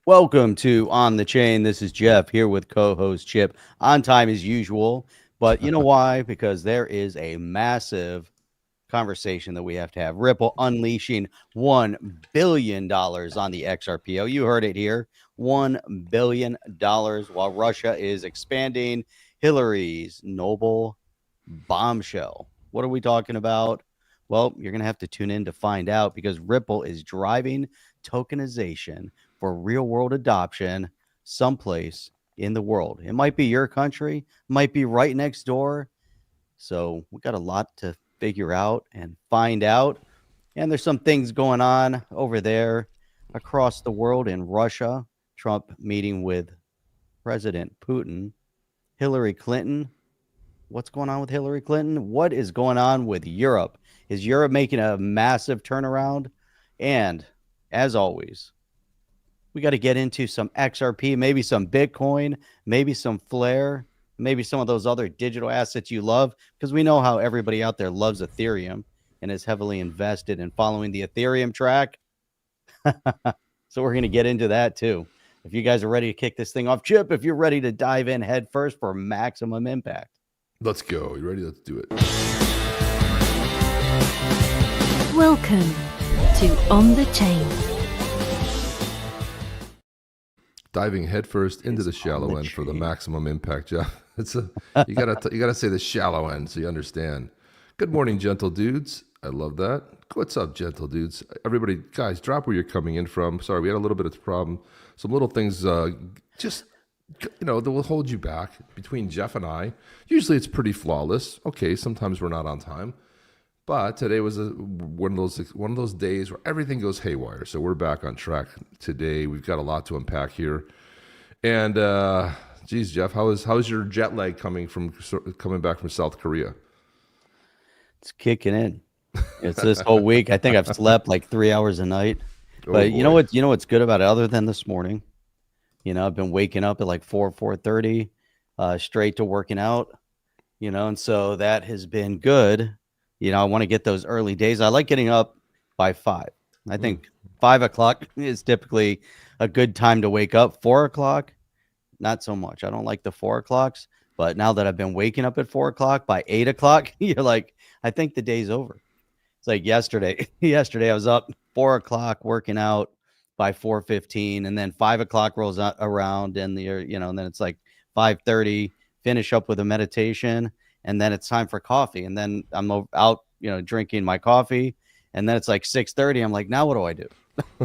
Welcome to On the Chain. This is Jeff here with co-host Chip. On time as usual, but you know why? Because there is a massive conversation that we have to have. Ripple unleashing $1 billion on the XRPL. You heard it here. $1 billion while Russia is expanding. Hillary's Nobel Bombshell. What are we talking about? Well, you're going to have to tune in to find out because Ripple is driving tokenization for real world adoption someplace in the world. It might be your country, might be right next door. So we got a lot to figure out and find out. And there's some things going on over there across the world in Russia. Trump meeting with President Putin. Hillary Clinton. What's going on with Hillary Clinton? What is going on with Europe? Is Europe making a massive turnaround? And as always, we got to get into some XRP, maybe some Bitcoin, maybe some Flare, maybe some of those other digital assets you love, because we know how everybody out there loves Ethereum and is heavily invested in following the Ethereum track. So we're going to get into that too. If you guys are ready to kick this thing off, Chip, if you're ready to dive in head first for maximum impact. Let's go. You ready? Let's do it. Welcome to On the Chain. Diving headfirst into the shallow end for the maximum impact, Jeff. You gotta say the shallow end so you understand. Good morning, gentle dudes. I love that. What's up, gentle dudes? Everybody, guys, drop where you're coming in from. Sorry, we had a little bit of problem. Some little things, that will hold you back between Jeff and I. Usually it's pretty flawless. Okay, sometimes we're not on time. But today was one of those days where everything goes haywire. So we're back on track today. We've got a lot to unpack here. And geez, Jeff, how's your jet lag coming back from South Korea? It's kicking in. It's this whole week. I think I've slept like 3 hours a night. But you know what's good about it, other than this morning? I've been waking up at like 4:30, straight to working out. And so that has been good. I want to get those early days. I like getting up by 5. I think 5 o'clock is typically a good time to wake up. 4 o'clock, not so much. I don't like the 4 o'clocks. But now that I've been waking up at 4 o'clock, by 8 o'clock, you're like, I think the day's over. It's like yesterday. Yesterday I was up 4 o'clock working out by 4:15, and then 5 o'clock rolls around, and and then it's like 5:30. Finish up with a meditation. And then it's time for coffee. And then I'm out, drinking my coffee. And then it's like 6:30. I'm like, now what do I do?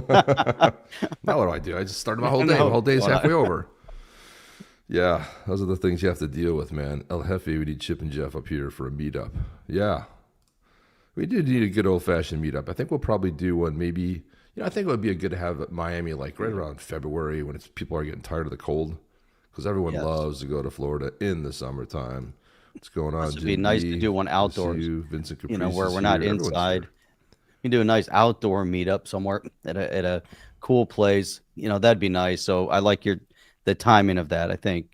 Now what do I do? I just started my whole day. My whole day is halfway over. Yeah, those are the things you have to deal with, man. El Jefe, we need Chip and Jeff up here for a meetup. Yeah. We did need a good old-fashioned meetup. I think we'll probably do one maybe, I think it would be good to have at Miami like right around February when people are getting tired of the cold. Because everyone loves to go to Florida in the summertime. What's going on? It'd be nice to do one outdoors, Vincent where we're not inside. We can do a nice outdoor meetup somewhere at a cool place. That'd be nice. So I like the timing of that. I think,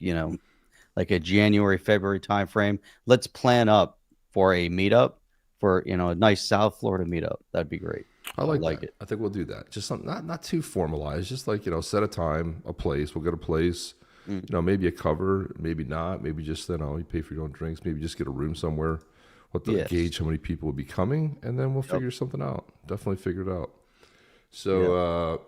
like a January, February timeframe. Let's plan up for a meetup for, a nice South Florida meetup. That'd be great. I like it. I think we'll do that. Just something not too formalized. Just like, set a time, a place. We'll get a place. Maybe a cover, maybe not. Maybe just you pay for your own drinks. Maybe just get a room somewhere. Gauge how many people will be coming, and then we'll figure something out. Definitely figure it out. So,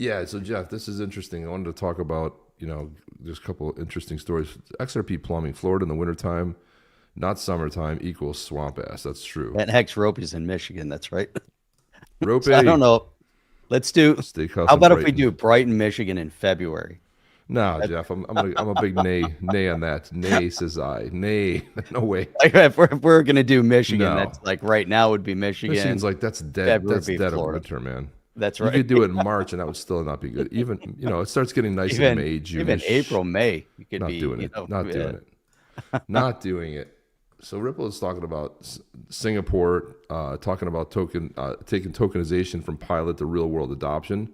So Jeff, this is interesting. I wanted to talk about, there's a couple of interesting stories. XRP plumbing, Florida in the wintertime, not summertime equals swamp ass. That's true. And Hex Rope is in Michigan. That's right. Rope. So I don't know. Let's do. How about if we do Brighton, Michigan in February? No, Jeff, I'm a big nay on that. Nay, says I. Nay, no way. Like if we're gonna do Michigan, that's like right now would be Michigan. Michigan's like that's dead. That's dead of winter, man. That's right. You could do it in March, and that would still not be good. Even it starts getting nice in May, June. Even April, May, you could not be doing it. Not doing it. Not doing it. So Ripple is talking about Singapore, talking about taking tokenization from pilot to real world adoption,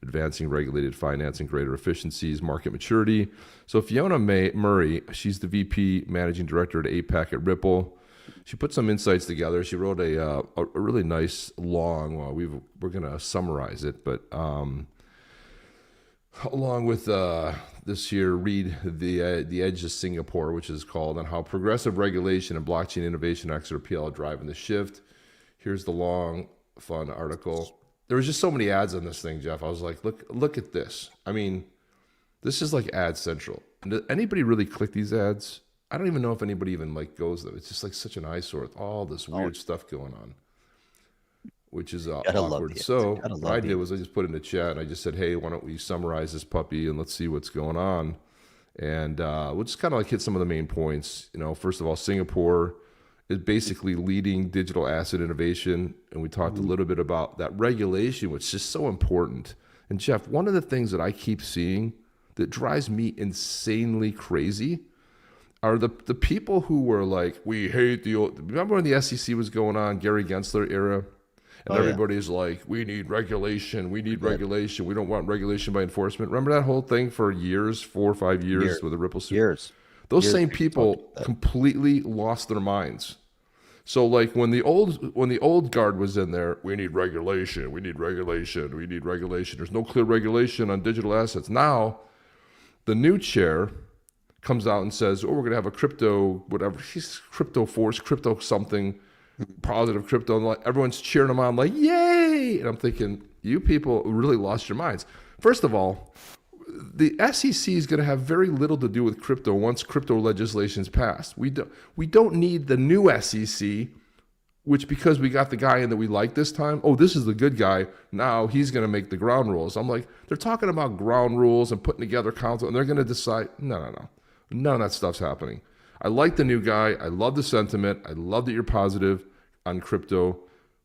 advancing regulated finance and greater efficiencies, market maturity. So Fiona Murray, she's the VP Managing Director at APAC at Ripple. She put some insights together. She wrote a really nice long, we're going to summarize it, but along with this here, read the Edge of Singapore, which is called, on how progressive regulation and blockchain innovation XRPL are driving the shift. Here's the long, fun article. There was just so many ads on this thing, Jeff. I was like, look at this. I mean, this is like Ad Central. Does anybody really click these ads? I don't even know if anybody even like goes there. It's just like such an eyesore with all this weird stuff going on, which is awkward. So what I did was I just put in the chat and I just said, hey, why don't we summarize this puppy and let's see what's going on. And we'll just kind of like hit some of the main points. You know, first of all, Singapore is basically leading digital asset innovation. And we talked a little bit about that regulation, which is so important. And Jeff, one of the things that I keep seeing that drives me insanely crazy are the people who were like, we hate the old, remember when the SEC was going on, Gary Gensler era? And everybody's like, we need regulation. We need regulation. We don't want regulation by enforcement. Remember that whole thing for years, 4 or 5 years with the Ripple suit? Those same people completely lost their minds. So like when the old guard was in there, we need regulation. We need regulation. We need regulation. There's no clear regulation on digital assets. Now, the new chair comes out and says, oh, we're going to have a crypto, whatever. She's crypto force, crypto something, positive crypto. And like, everyone's cheering them on like, yay. And I'm thinking, you people really lost your minds. First of all, the SEC is going to have very little to do with crypto once crypto legislation is passed. We don't need the new SEC, which because we got the guy in that we like this time, oh, this is the good guy. Now he's going to make the ground rules. I'm like, they're talking about ground rules and putting together council, and they're going to decide, no. None of that stuff's happening. I like the new guy. I love the sentiment. I love that you're positive on crypto,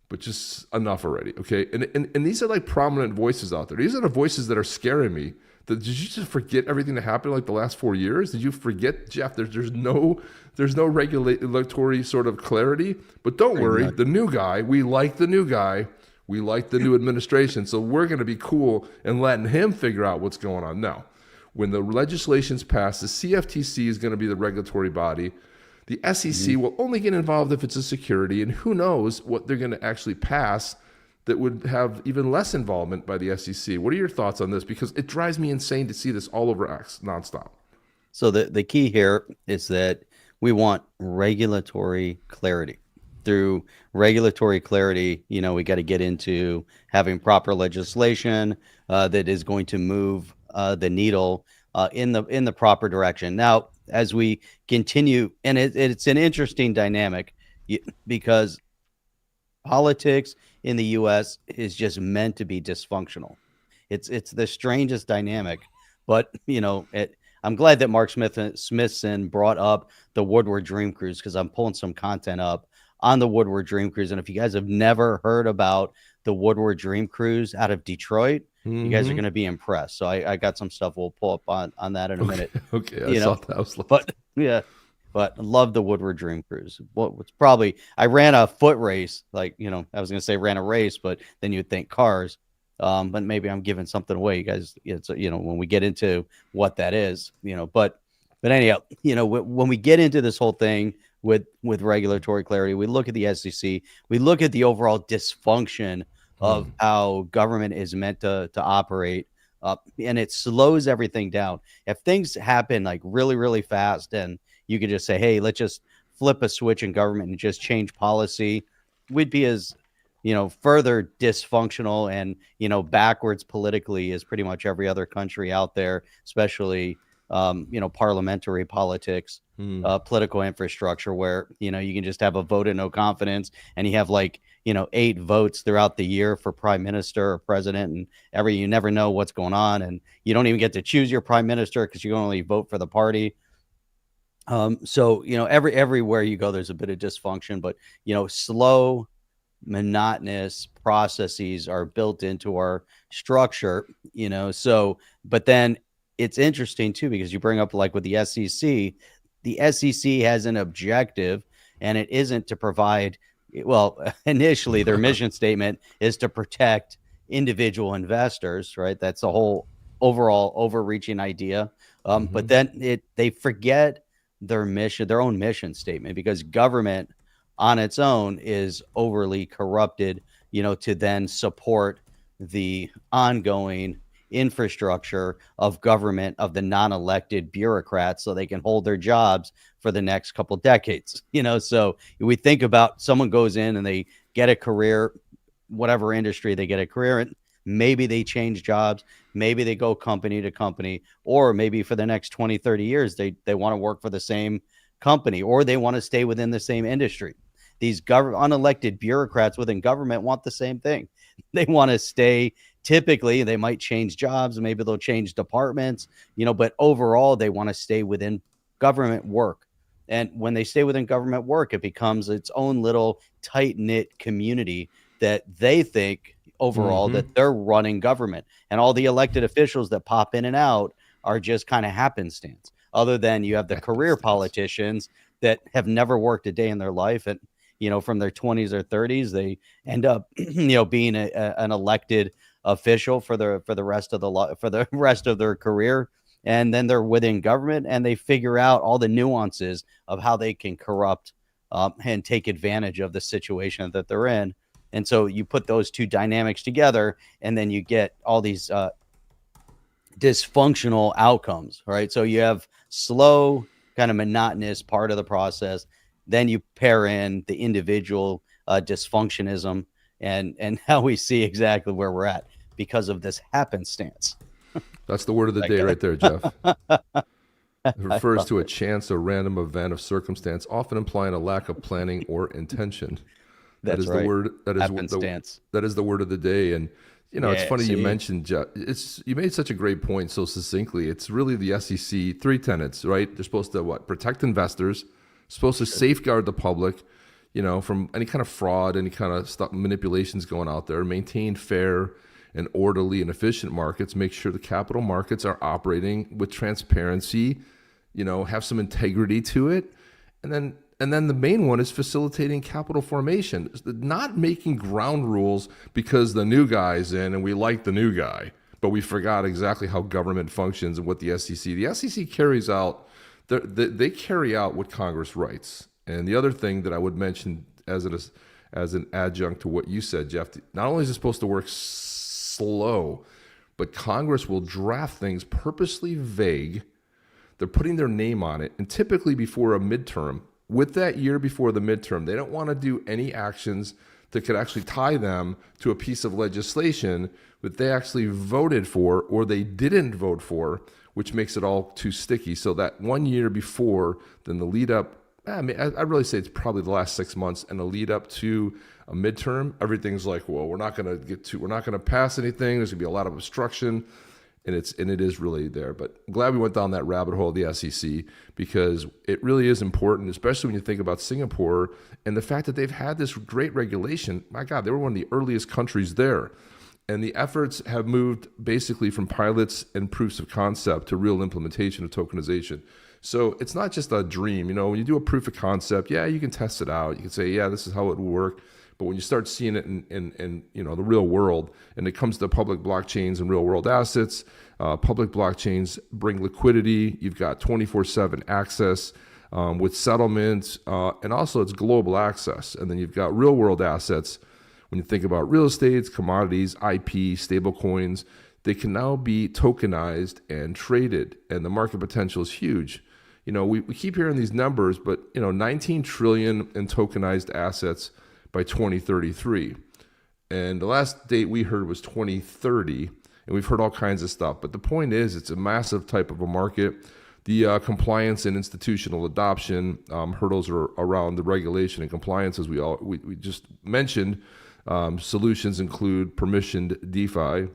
but just enough already, okay? And these are like prominent voices out there. These are the voices that are scaring me. Did you just forget everything that happened like the last 4 years? Did you forget, Jeff? There's no regulatory sort of clarity. But don't worry, the new guy. We like the new guy. We like the new administration. So we're going to be cool and letting him figure out what's going on. No, when the legislation's passed, the CFTC is going to be the regulatory body. The SEC will only get involved if it's a security, and who knows what they're going to actually pass that would have even less involvement by the SEC. What are your thoughts on this? Because it drives me insane to see this all over X nonstop. So the key here is that we want regulatory clarity. Through regulatory clarity, you know, we got to get into having proper legislation that is going to move the needle in the proper direction. Now, as we continue, and it's an interesting dynamic because politics in the U.S. is just meant to be dysfunctional. It's the strangest dynamic, but you know, I'm glad that Mark Smithson brought up the Woodward Dream Cruise because I'm pulling some content up on the Woodward Dream Cruise, and if you guys have never heard about the Woodward Dream Cruise out of Detroit, you guys are going to be impressed. So I got some stuff we'll pull up on that in a minute. Okay, I saw that. But I love the Woodward Dream Cruise. What's probably, I ran a foot race, like, you know, I was going to say ran a race, but then you'd think cars. But maybe I'm giving something away, you guys. It's, you know, when we get into what that is, you know, but anyhow, you know, when we get into this whole thing with regulatory clarity, we look at the SEC, we look at the overall dysfunction of how government is meant to operate, and it slows everything down. If things happen like really, really fast, and you could just say, hey, let's just flip a switch in government and just change policy, we'd be as, you know, further dysfunctional and, you know, backwards politically as pretty much every other country out there, especially, you know, parliamentary politics, political infrastructure, where, you know, you can just have a vote of no confidence and you have like, you know, 8 votes throughout the year for prime minister or president, and you never know what's going on, and you don't even get to choose your prime minister because you can only vote for the party. So, you know, everywhere you go, there's a bit of dysfunction, but, you know, slow, monotonous processes are built into our structure, you know. So, but then it's interesting too, because you bring up like with the SEC has an objective, and it isn't to provide, well, initially their mission statement is to protect individual investors, right? That's the whole overall overreaching idea. But then they forget their own mission statement, because government on its own is overly corrupted, you know, to then support the ongoing infrastructure of government, of the non-elected bureaucrats, so they can hold their jobs for the next couple decades. So we think about someone goes in and they get a career, whatever industry they get a career in. Maybe they change jobs, maybe they go company to company, or maybe for the next 20, 30 years, they want to work for the same company, or they want to stay within the same industry. These unelected bureaucrats within government want the same thing. They want to stay. Typically, they might change jobs, maybe they'll change departments, but overall, they want to stay within government work. And when they stay within government work, it becomes its own little tight-knit community that they think overall that they're running government. And all the elected officials that pop in and out are just kind of happenstance. Other than you have the career politicians that have never worked a day in their life, and from their 20s or 30s, they end up being an elected official for the rest of their career, and then they're within government and they figure out all the nuances of how they can corrupt and take advantage of the situation that they're in. And so you put those two dynamics together, and then you get all these dysfunctional outcomes, right? So you have slow, kind of monotonous part of the process. Then you pair in the individual dysfunctionism, and how we see exactly where we're at because of this happenstance. That's the word of the day right there, Jeff. It refers to a chance or random event of circumstance, often implying a lack of planning or intention. That is right. The word. That is the word of the day. And it's funny you mentioned, Jeff. You made such a great point so succinctly. It's really the SEC 3 tenets, right? They're supposed to protect investors, supposed to safeguard the public, from any kind of fraud, any kind of manipulations going out there, maintain fair and orderly and efficient markets, make sure the capital markets are operating with transparency, have some integrity to it, and then the main one is facilitating capital formation, not making ground rules because the new guy's in and we like the new guy, but we forgot exactly how government functions and what the SEC carries out. They carry out what Congress writes. And the other thing that I would mention as an adjunct to what you said, Jeff, not only is it supposed to work slow, but Congress will draft things purposely vague. They're putting their name on it, and typically before a midterm. With that year before the midterm, they don't want to do any actions that could actually tie them to a piece of legislation that they actually voted for or they didn't vote for, which makes it all too sticky. So that 1 year before, then the lead up, I really say it's probably the last 6 months, and the lead up to a midterm, everything's like, well, we're not going to pass anything. There's going to be a lot of obstruction. And it is really there. But I'm glad we went down that rabbit hole of the SEC, because it really is important, especially when you think about Singapore and the fact that they've had this great regulation. My God, they were one of the earliest countries there. And the efforts have moved basically from pilots and proofs of concept to real implementation of tokenization. So it's not just a dream. When you do a proof of concept, you can test it out. You can say, this is how it will work. But when you start seeing it in the real world, and it comes to public blockchains and real world assets, public blockchains bring liquidity. You've got 24/7 access with settlements, and also it's global access. And then you've got real world assets. When you think about real estate, commodities, IP, stablecoins, they can now be tokenized and traded, and the market potential is huge. We keep hearing these numbers, but 19 trillion in tokenized assets by 2033. And the last date we heard was 2030, and we've heard all kinds of stuff. But the point is, it's a massive type of a market. The compliance and institutional adoption hurdles are around the regulation and compliance, as we just mentioned. Solutions include permissioned DeFi,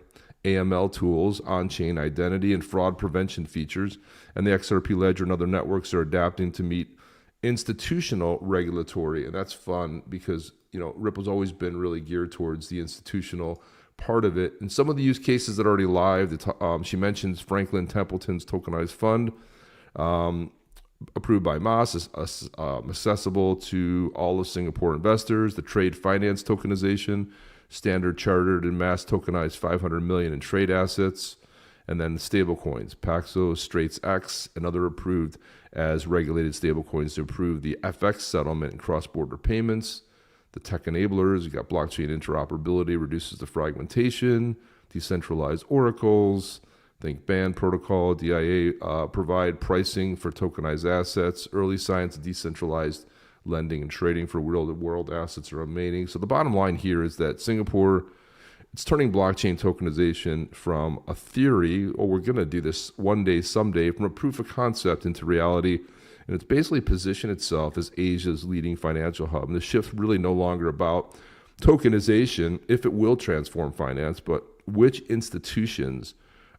AML tools, on-chain identity, and fraud prevention features. And the XRP Ledger and other networks are adapting to meet institutional regulatory. And that's fun because Ripple's always been really geared towards the institutional part of it. And some of the use cases that are already live, she mentions Franklin Templeton's tokenized fund, approved by MAS, accessible to all of Singapore investors, the trade finance tokenization, Standard Chartered and Mass tokenized 500 million in trade assets, and then the stablecoins, Paxos, StraitsX, and other approved as regulated stablecoins to improve the FX settlement and cross-border payments. The tech enablers, you got blockchain interoperability, reduces the fragmentation, decentralized oracles. Think band protocol, DIA, provide pricing for tokenized assets. Early signs of decentralized lending and trading for real-world assets are remaining. So the bottom line here is that Singapore, it's turning blockchain tokenization from a theory, oh, we're going to do this one day, someday, from a proof of concept into reality. And it's basically positioned itself as Asia's leading financial hub. And the shift's really no longer about tokenization, if it will transform finance, but which institutions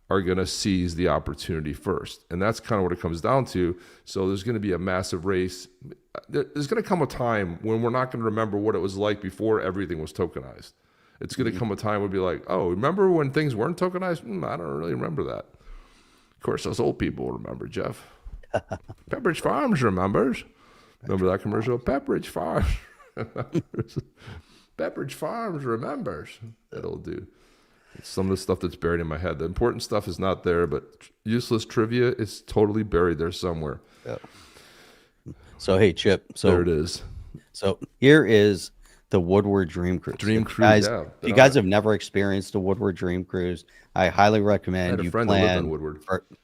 are going to seize the opportunity first. And that's kind of what it comes down to. So there's going to be a massive race. There's going to come a time when we're not going to remember what it was like before everything was tokenized. It's going to come a time we'll be like, oh, remember when things weren't tokenized? I don't really remember that. Of course, us old people remember, Jeff. Pepperidge Farms remembers. Remember that commercial? Pepperidge Farms remembers. Pepperidge Farms remembers. That old dude. It's some of the stuff that's buried in my head. The important stuff is not there, but useless trivia is totally buried there somewhere. Yeah. So, hey, Chip. So there it is. So here is the Woodward Dream Cruise. Dream Cruise, guys, yeah. If you guys have never experienced a Woodward Dream Cruise, I highly recommend you plan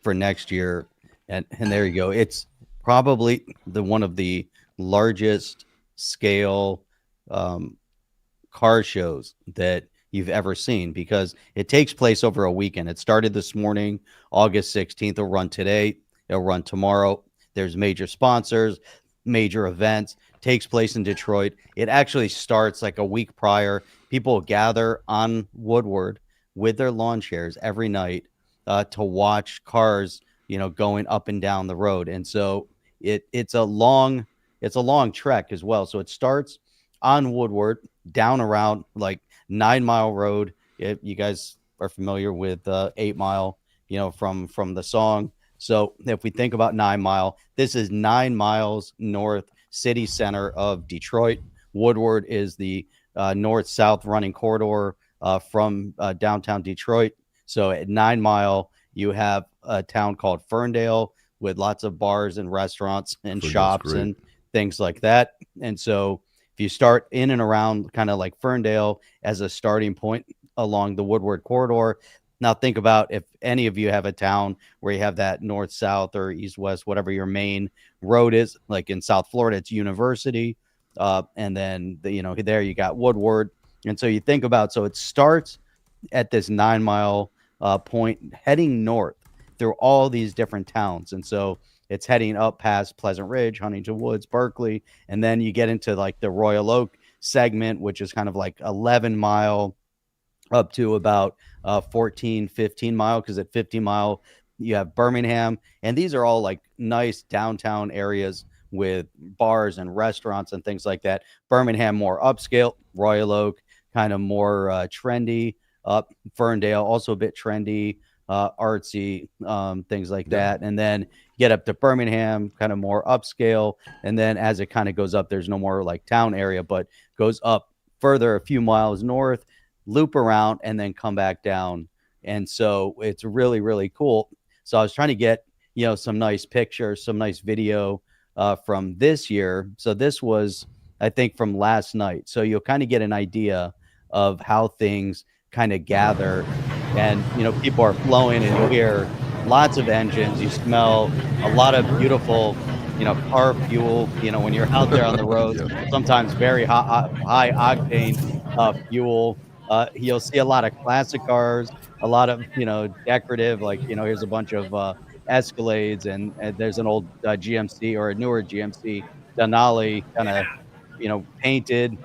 for next year. And there you go. It's probably one of the largest scale car shows that you've ever seen, because it takes place over a weekend. It started this morning, August 16th. It'll run today. It'll run tomorrow. There's major sponsors, major events. Takes place in Detroit. It actually starts like a week prior. People gather on Woodward with their lawn chairs every night to watch cars, going up and down the road. And so it's a long trek as well. So it starts on Woodward down around like 9 Mile Road. If you guys are familiar with 8 Mile, from the song. So if we think about 9 Mile, this is 9 miles north city center of Detroit. Woodward is the north-south running corridor from downtown Detroit. So at 9 Mile, you have a town called Ferndale with lots of bars and restaurants and shops and things like that. And so if you start in and around kind of like Ferndale as a starting point along the Woodward corridor, now think about if any of you have a town where you have that north-south or east-west, whatever your main road is, like in South Florida, it's University. And then, there you got Woodward. And so you think about, so it starts at this 9 Mile point heading north through all these different towns. And so it's heading up past Pleasant Ridge, Huntington Woods, Berkeley. And then you get into like the Royal Oak segment, which is kind of like 11 Mile up to about 14, 15 Mile, because at 15 Mile, you have Birmingham. And these are all like nice downtown areas with bars and restaurants and things like that. Birmingham, more upscale. Royal Oak, kind of more trendy. Ferndale, also a bit trendy, artsy, things like that. And then get up to Birmingham, kind of more upscale. And then as it kind of goes up, there's no more like town area, but goes up further a few miles north, loop around, and then come back down. And so it's really, really cool. So I was trying to get, some nice pictures, some nice video from this year. So this was, I think, from last night. So you'll kind of get an idea of how things kind of gather. And, people are flowing, and you hear lots of engines. You smell a lot of beautiful, car fuel, when you're out there on the roads, sometimes very high octane fuel. You'll see a lot of classic cars, a lot of, decorative, like, here's a bunch of Escalades, and there's an old GMC or a newer GMC Denali kind of, painted.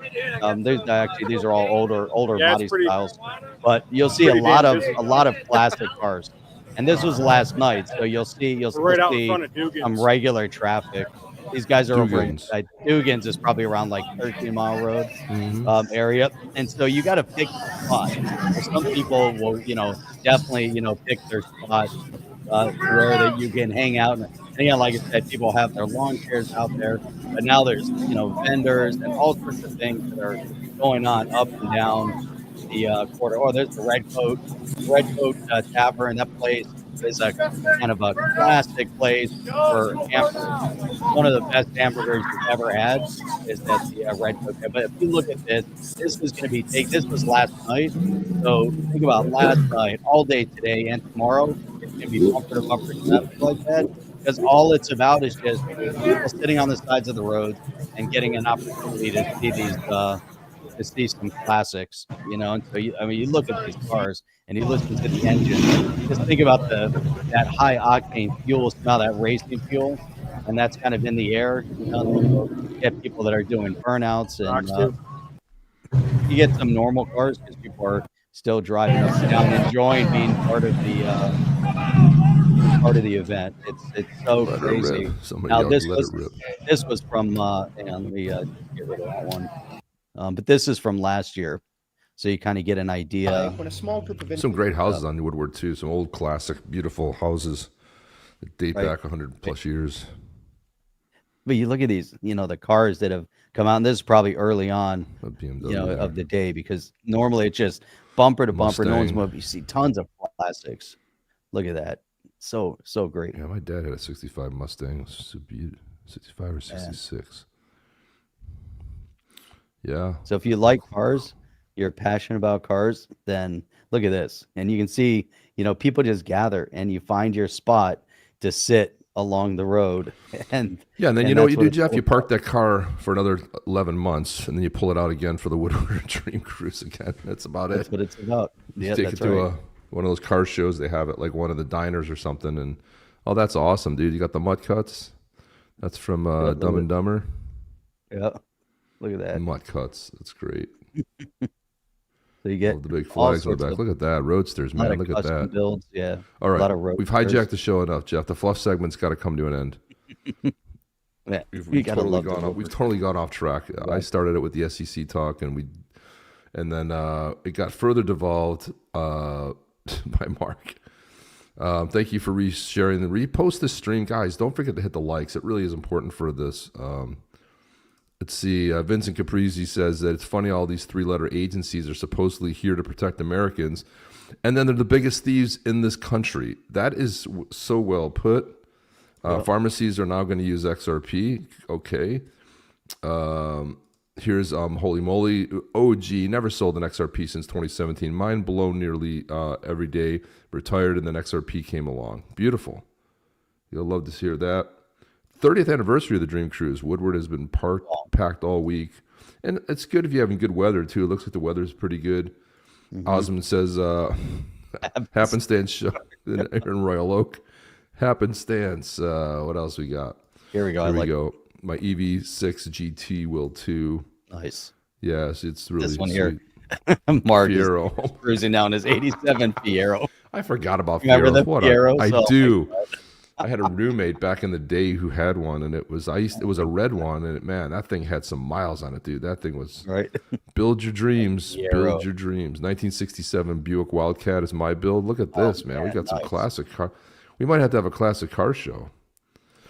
There's actually, these are all older body styles, but you'll see a lot of classic cars. And this was last night, so you'll see some regular traffic. These guys are over in Dugan's is probably around like 13 Mile Road area. And so you got to pick the spot. Some people will, definitely, pick their spot where that you can hang out. And again, like I said, people have their lawn chairs out there, but now there's, vendors and all sorts of things that are going on up and down the corridor. Oh, there's the Red Coat Tavern. That place is a kind of a classic place for hamburgers. One of the best hamburgers you've ever had is at the Red Cook. But if you look at this, this is going to be this was last night. So think about last night, all day today, and tomorrow. It's going to be bumper to bumper traffic like that, because all it's about is just people sitting on the sides of the roads and getting an opportunity to see these to see some classics, you know. And so you look at these cars and you listen to the engine. Just think about that high octane fuel, smell that racing fuel, and that's kind of in the air, you know. And so you get people that are doing burnouts, and you get some normal cars because people are still driving up and down, enjoying being part of the event. It's so crazy. Now this was from hang on, let me get rid of that one. But this is from last year, so you kind of get an idea. When a small group of Some great houses on Woodward too. Some old classic, beautiful houses that date back 100 plus years. But you look at these, you know, the cars that have come out, and this is probably early on, BMW, you know, of the day, because normally it's just bumper to bumper. No one's Mustang. moving. You see tons of classics. Look at that. So great. Yeah, my dad had a 65 Mustang. It was so beautiful. 65 or 66. Yeah. So if you like cars, you're passionate about cars, then look at this. And you can see, you know, people just gather and you find your spot to sit along the road. And then you know what you do, Jeff? You park that car for another 11 months and then you pull it out again for the Woodward Dream Cruise again. That's about it. That's what it's about. Yeah, take it to one of those car shows they have at like one of the diners or something. And oh, that's awesome, dude. You got the Mutt Cuts. That's from Dumb and Dumber. Yeah. Look at that. Mutt Cuts. That's great. So you get the big flags on the back. Look at that. Roadsters, man. Look at that. Builds, yeah. All right. A lot of roadsters. We've hijacked the show enough, Jeff. The fluff segment's got to come to an end. Yeah, we've totally gone off track. Right. I started it with the SEC talk, and then it got further devolved by Mark. Thank you for sharing the repost this stream, guys. Don't forget to hit the likes. It really is important for this. Let's see. Vincent Caprizi says that it's funny all these three-letter agencies are supposedly here to protect Americans, and then they're the biggest thieves in this country. That is so well put. Pharmacies are now going to use XRP. Okay. Here's holy moly. OG never sold an XRP since 2017. Mind blown nearly every day. Retired and then XRP came along. Beautiful. You'll love to hear that. 30th anniversary of the Dream Cruise. Woodward has been packed all week. And it's good if you're having good weather, too. It looks like the weather's pretty good. Osmond says, happenstance show in Royal Oak. Happenstance. What else we got? Here we go. Here we go. My EV6 GT will, too. Nice. Yes, it's really this one sweet. Here. Mark Fiero. is cruising down his 87 Fiero. I forgot about Remember Fiero. the Fiero? I do. I had a roommate back in the day who had one, and it was a red one, and man, that thing had some miles on it, dude. That thing was right. Build your dreams. Fiero. Build your dreams. 1967 Buick Wildcat is my build. Look at this, man. We got some classic car. We might have to have a classic car show.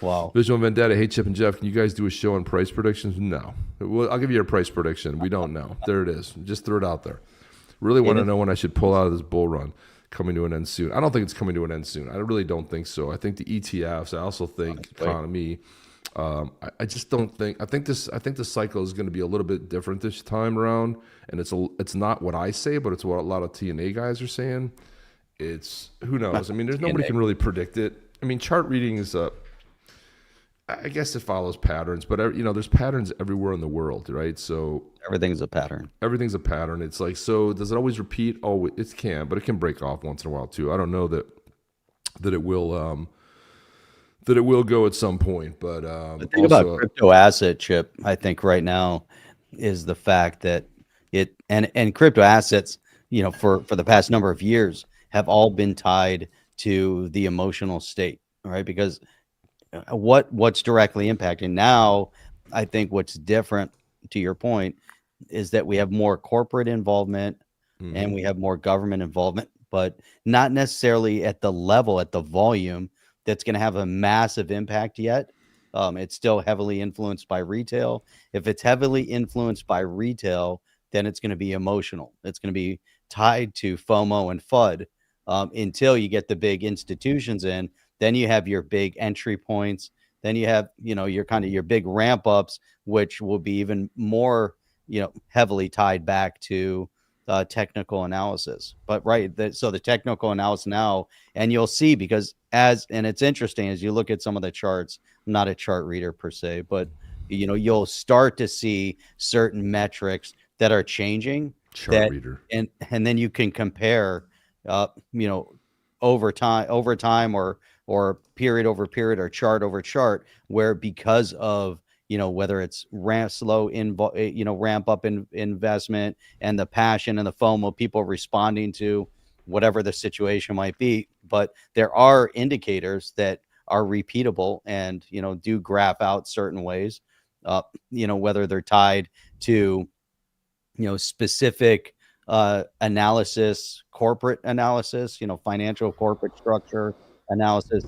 Wow. Visual Vendetta. Hey, Chip and Jeff, can you guys do a show on price predictions? No. I'll give you a price prediction. We don't know. There it is. Just throw it out there. Really want to know when I should pull out of this bull run. Coming to an end soon. I don't think it's coming to an end soon. I really don't think so. I think the ETFs. I also think economy. I just don't think. I think this cycle is going to be a little bit different this time around, and it's not what I say, but it's what a lot of TNA guys are saying. It's who knows. I mean, there's nobody can really predict it. I mean, chart reading is I guess it follows patterns, but there's patterns everywhere in the world, right? So everything's a pattern. Everything's a pattern. It's like, so does it always repeat? Oh, it can, but it can break off once in a while too. I don't know that it will go at some point, but the thing about crypto asset, Chip, I think right now is the fact that it and crypto assets, for the past number of years have all been tied to the emotional state, right? Because what's directly impacting now, I think what's different, to your point, is that we have more corporate involvement and we have more government involvement, but not necessarily at the level, at the volume that's going to have a massive impact yet. It's still heavily influenced by retail. If it's heavily influenced by retail, then it's going to be emotional. It's going to be tied to FOMO and FUD. until you get the big institutions in. Then you have your big entry points. Then you have, your kind of your big ramp ups, which will be even more, heavily tied back to technical analysis. But so the technical analysis now, and you'll see, because and it's interesting as you look at some of the charts. I'm not a chart reader per se, but you'll start to see certain metrics that are changing. Chart reader, and then you can compare, over time, or period over period, or chart over chart, where because of whether it's ramp up in investment, and the passion and the FOMO, people responding to whatever the situation might be. But there are indicators that are repeatable and do graph out certain ways, whether they're tied to specific analysis, corporate analysis, financial corporate structure analysis,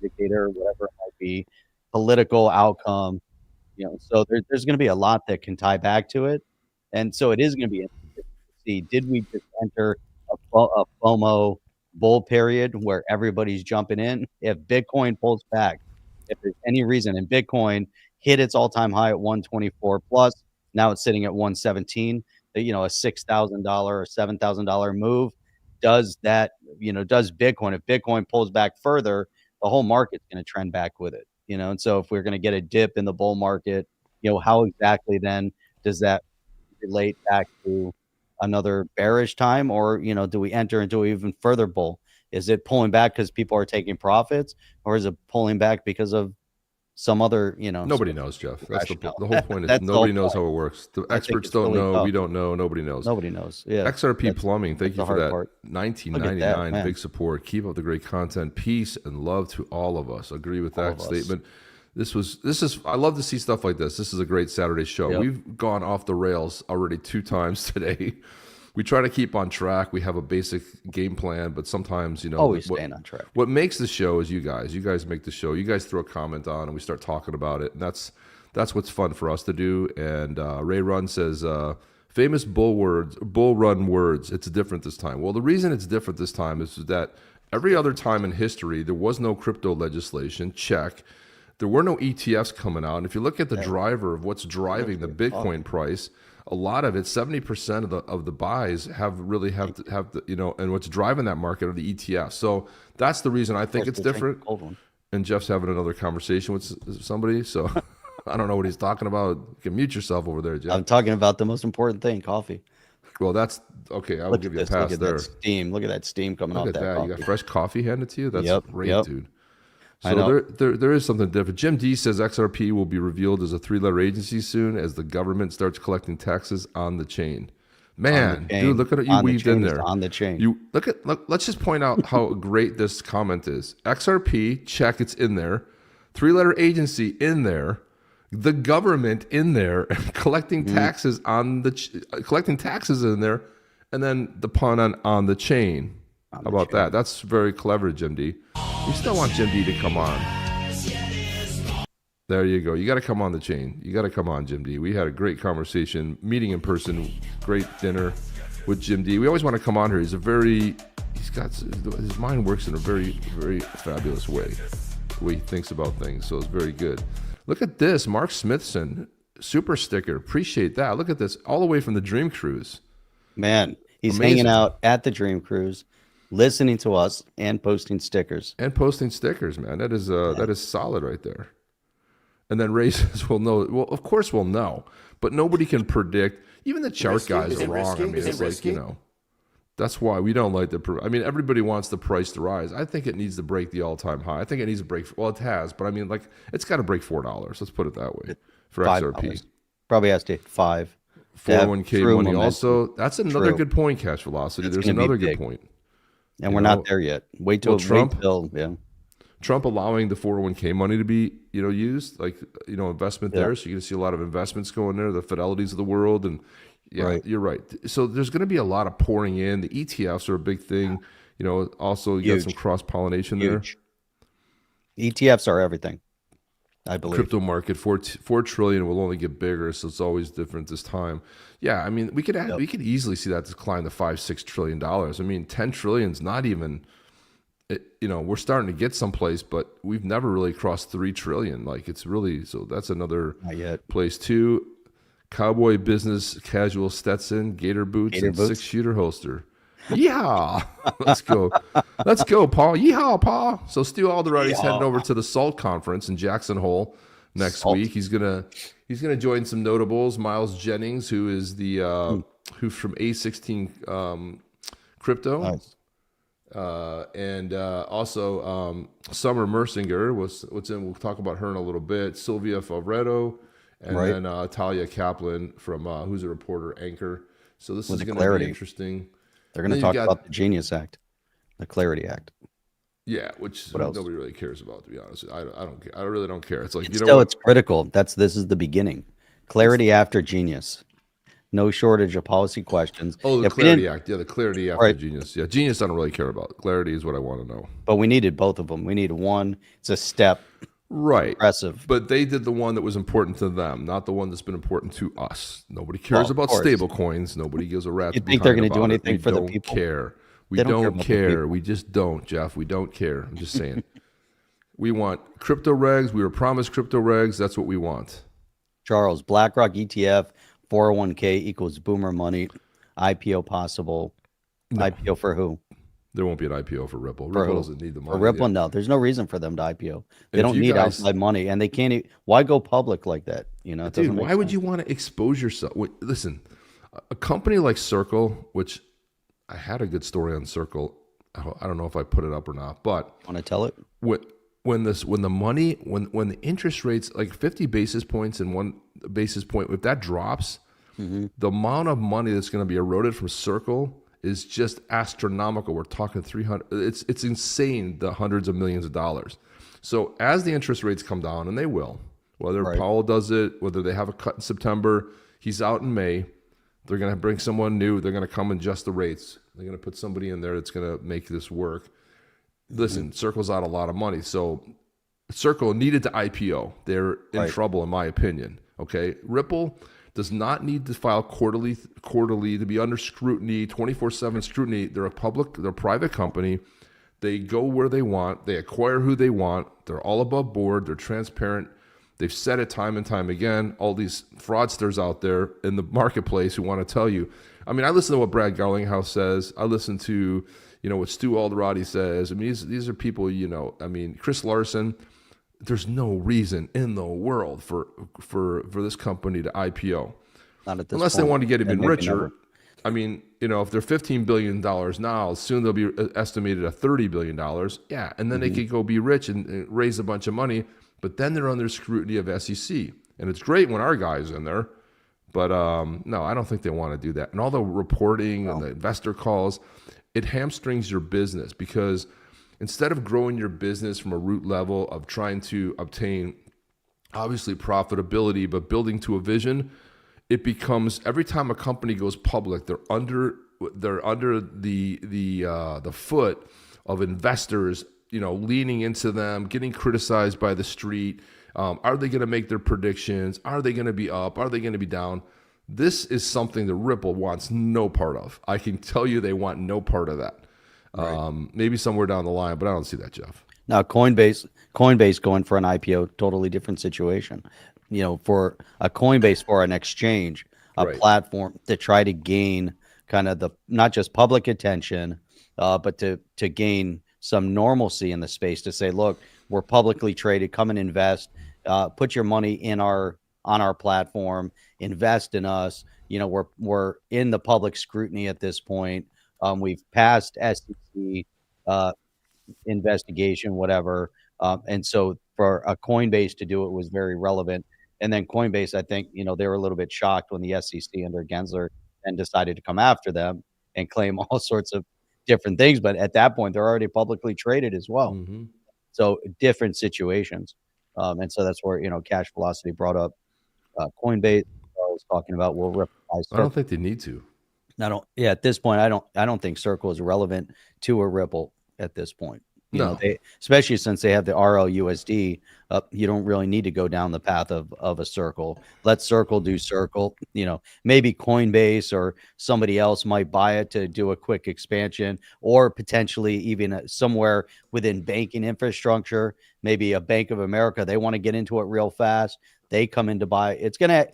indicator, whatever it might be, political outcome. So there's going to be a lot that can tie back to it. And so it is going to be interesting to see, did we just enter a FOMO bull period where everybody's jumping in? If Bitcoin pulls back, if there's any reason, and Bitcoin hit its all-time high at 124 plus, now it's sitting at 117, a $6,000 or $7,000 move, does Bitcoin, if Bitcoin pulls back further, the whole market's going to trend back with it. And so if we're going to get a dip in the bull market, how exactly then does that relate back to another bearish time? Or, do we enter into an even further bull? Is it pulling back because people are taking profits, or is it pulling back because of some other, nobody knows, Jeff. That's the whole point. Is nobody knows how it works. The experts don't know. Tough. We don't know. Nobody knows. Nobody knows. Yeah. XRP Plumbing. Thank you for that. Part. 1999. Big support. Keep up the great content. Peace and love to all of us. Agree with that statement. This is. I love to see stuff like this. This is a great Saturday show. Yep. We've gone off the rails already 2 times today. We try to keep on track. We have a basic game plan, but sometimes, always staying on track. What makes the show is you guys. You guys make the show. You guys throw a comment on, and we start talking about it. And that's what's fun for us to do. And Ray Run says, famous bull run words. It's different this time. Well, the reason it's different this time is that every other time in history, there was no crypto legislation. Check. There were no ETFs coming out. And if you look at the driver of what's driving the Bitcoin price, a lot of it, 70% of the buys have the, and what's driving that market are the ETFs. So that's the reason I think it's different. And Jeff's having another conversation with somebody, so I don't know what he's talking about. You can mute yourself over there, Jeff. I'm talking about the most important thing, coffee. Well, that's okay. I'll give you a pass there. Look at that steam coming off that coffee. You got fresh coffee handed to you? That's great, dude. So there is something different. Jim D says XRP will be revealed as a 3-letter agency soon as the government starts collecting taxes on the chain. Man, dude, look at it. You weaved in there. On the chain. Let's just point out how great this comment is. XRP, check, it's in there. 3-letter agency in there. The government in there, collecting taxes collecting taxes in there, and then the pun on the chain. How about that? That's very clever, Jim D. We still want Jim D to come on. There you go. You got to come on the chain. You got to come on, Jim D. We had a great conversation, meeting in person, great dinner with Jim D. We always want to come on here. His mind works in a very, very fabulous way. The way he thinks about things. So it's very good. Look at this. Mark Smithson, super sticker. Appreciate that. Look at this. All the way from the Dream Cruise. Man, he's hanging out at the Dream Cruise, listening to us and posting stickers. Man. That is solid right there. And then Ray says, we'll know. Well, of course we'll know. But nobody can predict. Even the chart guys are wrong. I mean, it's like, that's why we don't like everybody wants the price to rise. I think it needs to break the all-time high. I think it needs to break, well, it has, but it's got to break $4. Let's put it that way for XRP. Probably has to hit 5. 401k money momentum. Also. That's another good point, Cash Velocity. There's another good point. And we're not there yet. Wait till Trump allowing the 401k money to be, used, investment there. So you're going to see a lot of investments going there, the Fidelities of the world. And you're right. So there's going to be a lot of pouring in. The ETFs are a big thing. Also you got some cross-pollination there. ETFs are everything. I believe. Crypto market, 4 trillion will only get bigger, so it's always different this time. Yeah, I mean, we could easily see that decline to $5-6 trillion. I mean, 10 trillion is not even. We're starting to get someplace, but we've never really crossed 3 trillion. Like, it's really, so that's another Not yet. place too. Cowboy business, casual Stetson, gator boots, and 6-shooter holster. Yeah, let's go, Paul. Yeehaw, Paul. So Stu Alderoty's heading over to the SALT conference in Jackson Hole next week. He's gonna join some notables. Miles Jennings, who is the who's from A16 Crypto. Nice. And also Summer Mersinger what's in. We'll talk about her in a little bit. Sylvia Favretto, and then Talia Kaplan from who's a reporter anchor. So this is going to be interesting. They're going to talk about the Genius Act, the Clarity Act. Yeah, which nobody really cares about, to be honest. I don't care. I really don't care. It's like, it's critical. This is the beginning. Clarity after Genius. No shortage of policy questions. Oh, the Clarity Act. Yeah, the Clarity after Genius. Yeah, Genius I don't really care about. Clarity is what I want to know. But we needed both of them. We needed one. It's a step. Right. Impressive. But they did the one that was important to them, not the one that's been important to us. Nobody cares about stable coins. Nobody gives a rat's You think they're going to do anything for the people? We don't care. We just don't, Jeff. We don't care. I'm just saying. We want crypto regs. We were promised crypto regs. That's what we want. Charles, BlackRock ETF, 401k equals boomer money. IPO possible. No. IPO for who? There won't be an IPO for Ripple. Ripple doesn't need the money. For Ripple, no. There's no reason for them to IPO. They don't need outside money, and they can't. Why go public like that? Dude, why would you want to expose yourself? Listen, a company like Circle, which I had a good story on Circle. I don't know if I put it up or not, but want to tell it? When the interest rates, like 50 basis points and 1 basis point, if that drops, the amount of money that's going to be eroded from Circle is just astronomical. We're talking 300. It's insane, the hundreds of millions of dollars. So as the interest rates come down, and they will, whether Powell does it, whether they have a cut in September, he's out in May, they're going to bring someone new. They're going to come and adjust the rates. They're going to put somebody in there that's going to make this work. Listen, Circle's out a lot of money. So Circle needed to IPO. They're in trouble, in my opinion. Okay. Ripple does not need to file quarterly to be under scrutiny, 24/7 scrutiny. They're a private company. They go where they want. They acquire who they want. They're all above board. They're transparent. They've said it time and time again. All these fraudsters out there in the marketplace who want to tell you. I mean, I listen to what Brad Garlinghouse says. I listen to, what Stu Alderoty says. I mean, these are people, I mean, Chris Larson. There's no reason in the world for this company to IPO. Not at this Unless point. they want to get even richer. I mean, if they're $15 billion now, soon they'll be estimated at $30 billion. Yeah, and then they could go be rich and raise a bunch of money, but then they're under scrutiny of SEC. And it's great when our guy's in there, but no, I don't think they want to do that. And all the reporting and the investor calls, it hamstrings your business because instead of growing your business from a root level of trying to obtain, obviously, profitability, but building to a vision, it becomes every time a company goes public, they're under the foot of investors, leaning into them, getting criticized by the street. Are they going to make their predictions? Are they going to be up? Are they going to be down? This is something that Ripple wants no part of. I can tell you they want no part of that. Maybe somewhere down the line, but I don't see that, Jeff. Now, Coinbase going for an IPO, totally different situation. For a Coinbase for an exchange, a platform to try to gain kind of not just public attention, but to gain some normalcy in the space to say, look, we're publicly traded, come and invest, put your money on our platform, invest in us. We're in the public scrutiny at this point. We've passed SEC investigation, whatever. And so for a Coinbase to do it was very relevant. And then Coinbase, I think, they were a little bit shocked when the SEC under Gensler and decided to come after them and claim all sorts of different things. But at that point, they're already publicly traded as well. So different situations. And so that's where, Cash Velocity brought up Coinbase. I was talking about I don't think they need to. At this point, I don't think Circle is relevant to a Ripple at this point. You know, No. they, especially since they have the RLUSD, you don't really need to go down the path of a Circle. Let Circle do Circle. You know, maybe Coinbase or somebody else might buy it to do a quick expansion, or potentially even somewhere within banking infrastructure. Maybe a Bank of America, they want to get into it real fast. They come in to buy. It's gonna.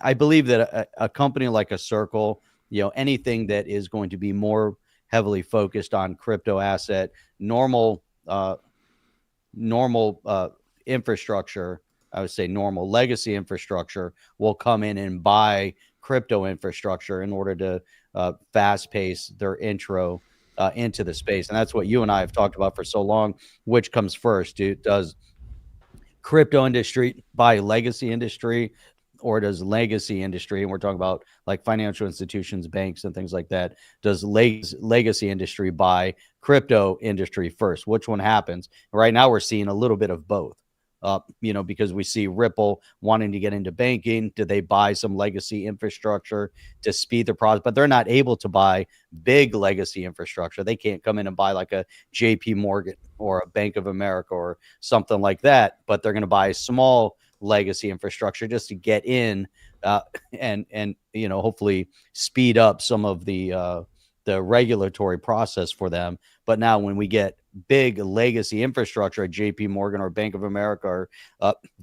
I believe that a company like a Circle, you know, anything that is going to be more heavily focused on crypto asset, normal infrastructure, I would say normal legacy infrastructure, will come in and buy crypto infrastructure in order to fast pace their intro into the space. And that's what you and I have talked about for so long. Which comes first? Does crypto industry buy legacy industry, or does legacy industry, and we're talking about like financial institutions, banks, and things like that, does legacy industry buy crypto industry first? Which one happens? Right now, we're seeing a little bit of both. You know, because we see Ripple wanting to get into banking. Do they buy some legacy infrastructure to speed the process? But they're not able to buy big legacy infrastructure. They can't come in and buy like a JP Morgan or a Bank of America or something like that. But they're going to buy small legacy infrastructure just to get in and you know, hopefully speed up some of the regulatory process for them. But now when we get big legacy infrastructure at JP Morgan or Bank of America or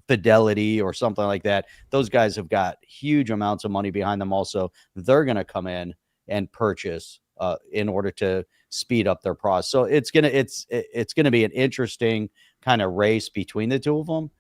Fidelity or something like that, those guys have got huge amounts of money behind them also. They're going to come in and purchase in order to speed up their process. So it's going to be an interesting kind of race between the two of them.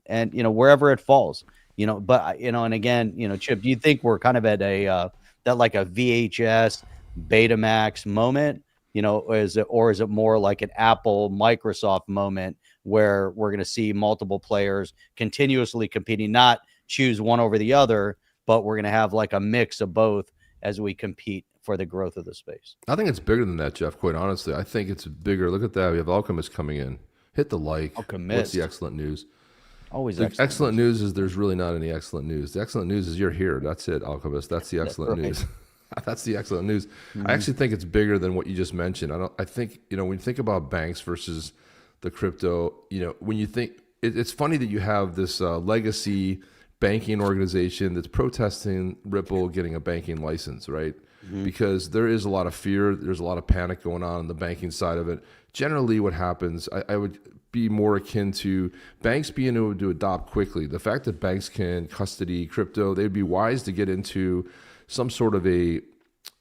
And, you know, wherever it falls, you know, but, you know, and again, you know, Chip, do you think we're kind of at that like a VHS Betamax moment, you know, or is it more like an Apple Microsoft moment where we're going to see multiple players continuously competing, not choose one over the other, but we're going to have like a mix of both as we compete for the growth of the space? I think it's bigger than that, Jeff, quite honestly. I think it's bigger. Look at that. We have Alchemist coming in. Hit the like. Alchemist. What's the excellent news? Always the excellent news is there's really not any excellent news. The excellent news is you're here. That's it, Alchemist. That's the excellent news. That's the excellent news. I actually think it's bigger than what you just mentioned. I think, you know, when you think about banks versus the crypto, you know, when you think, it's funny that you have this legacy banking organization that's protesting Ripple getting a banking license, right? Because there is a lot of fear. There's a lot of panic going on the banking side of it. Generally, what happens, I would be more akin to banks being able to adopt quickly. The fact that banks can custody crypto, they'd be wise to get into some sort of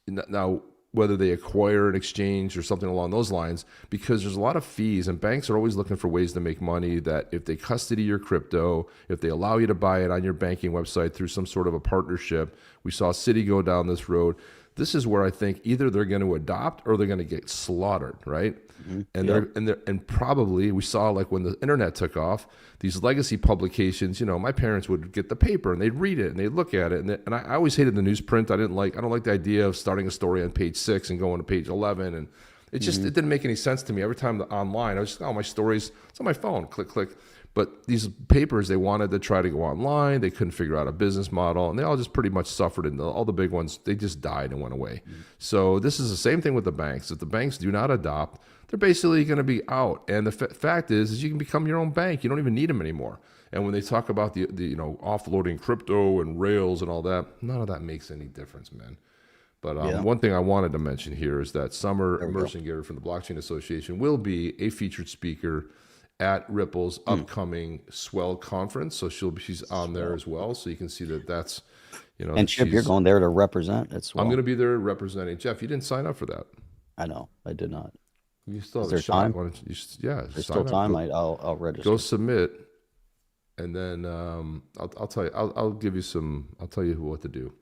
now whether they acquire an exchange or something along those lines, because there's a lot of fees and banks are always looking for ways to make money. That if they custody your crypto, if they allow you to buy it on your banking website through some sort of a partnership, we saw Citi go down this road. This is where I think either they're going to adopt or they're going to get slaughtered, right? And probably we saw, like when the internet took off, these legacy publications, you know, my parents would get the paper and they'd read it and they'd look at it. And I always hated the newsprint. I don't like the idea of starting a story on page 6 and going to page 11. And it just, it didn't make any sense to me. Every time online, I was just, my stories, it's on my phone, click, click. But these papers, they wanted to try to go online. They couldn't figure out a business model. And they all just pretty much suffered. And all the big ones, they just died and went away. So this is the same thing with the banks. If the banks do not adopt, they're basically going to be out. And the fact is you can become your own bank. You don't even need them anymore. And when they talk about the you know, offloading crypto and rails and all that, none of that makes any difference, man. But one thing I wanted to mention here is that Summer Immersinger from the Blockchain Association will be a featured speaker at Ripple's upcoming Swell conference. So she's on there as well. So you can see that's, you know. And Chip, you're going there to represent at Swell. I'm going to be there representing. Jeff, you didn't sign up for that. I know. I did not. You still have Is there time? There's still time. I'll register. Go submit, and then I'll tell you. I'll give you some. I'll tell you what to do.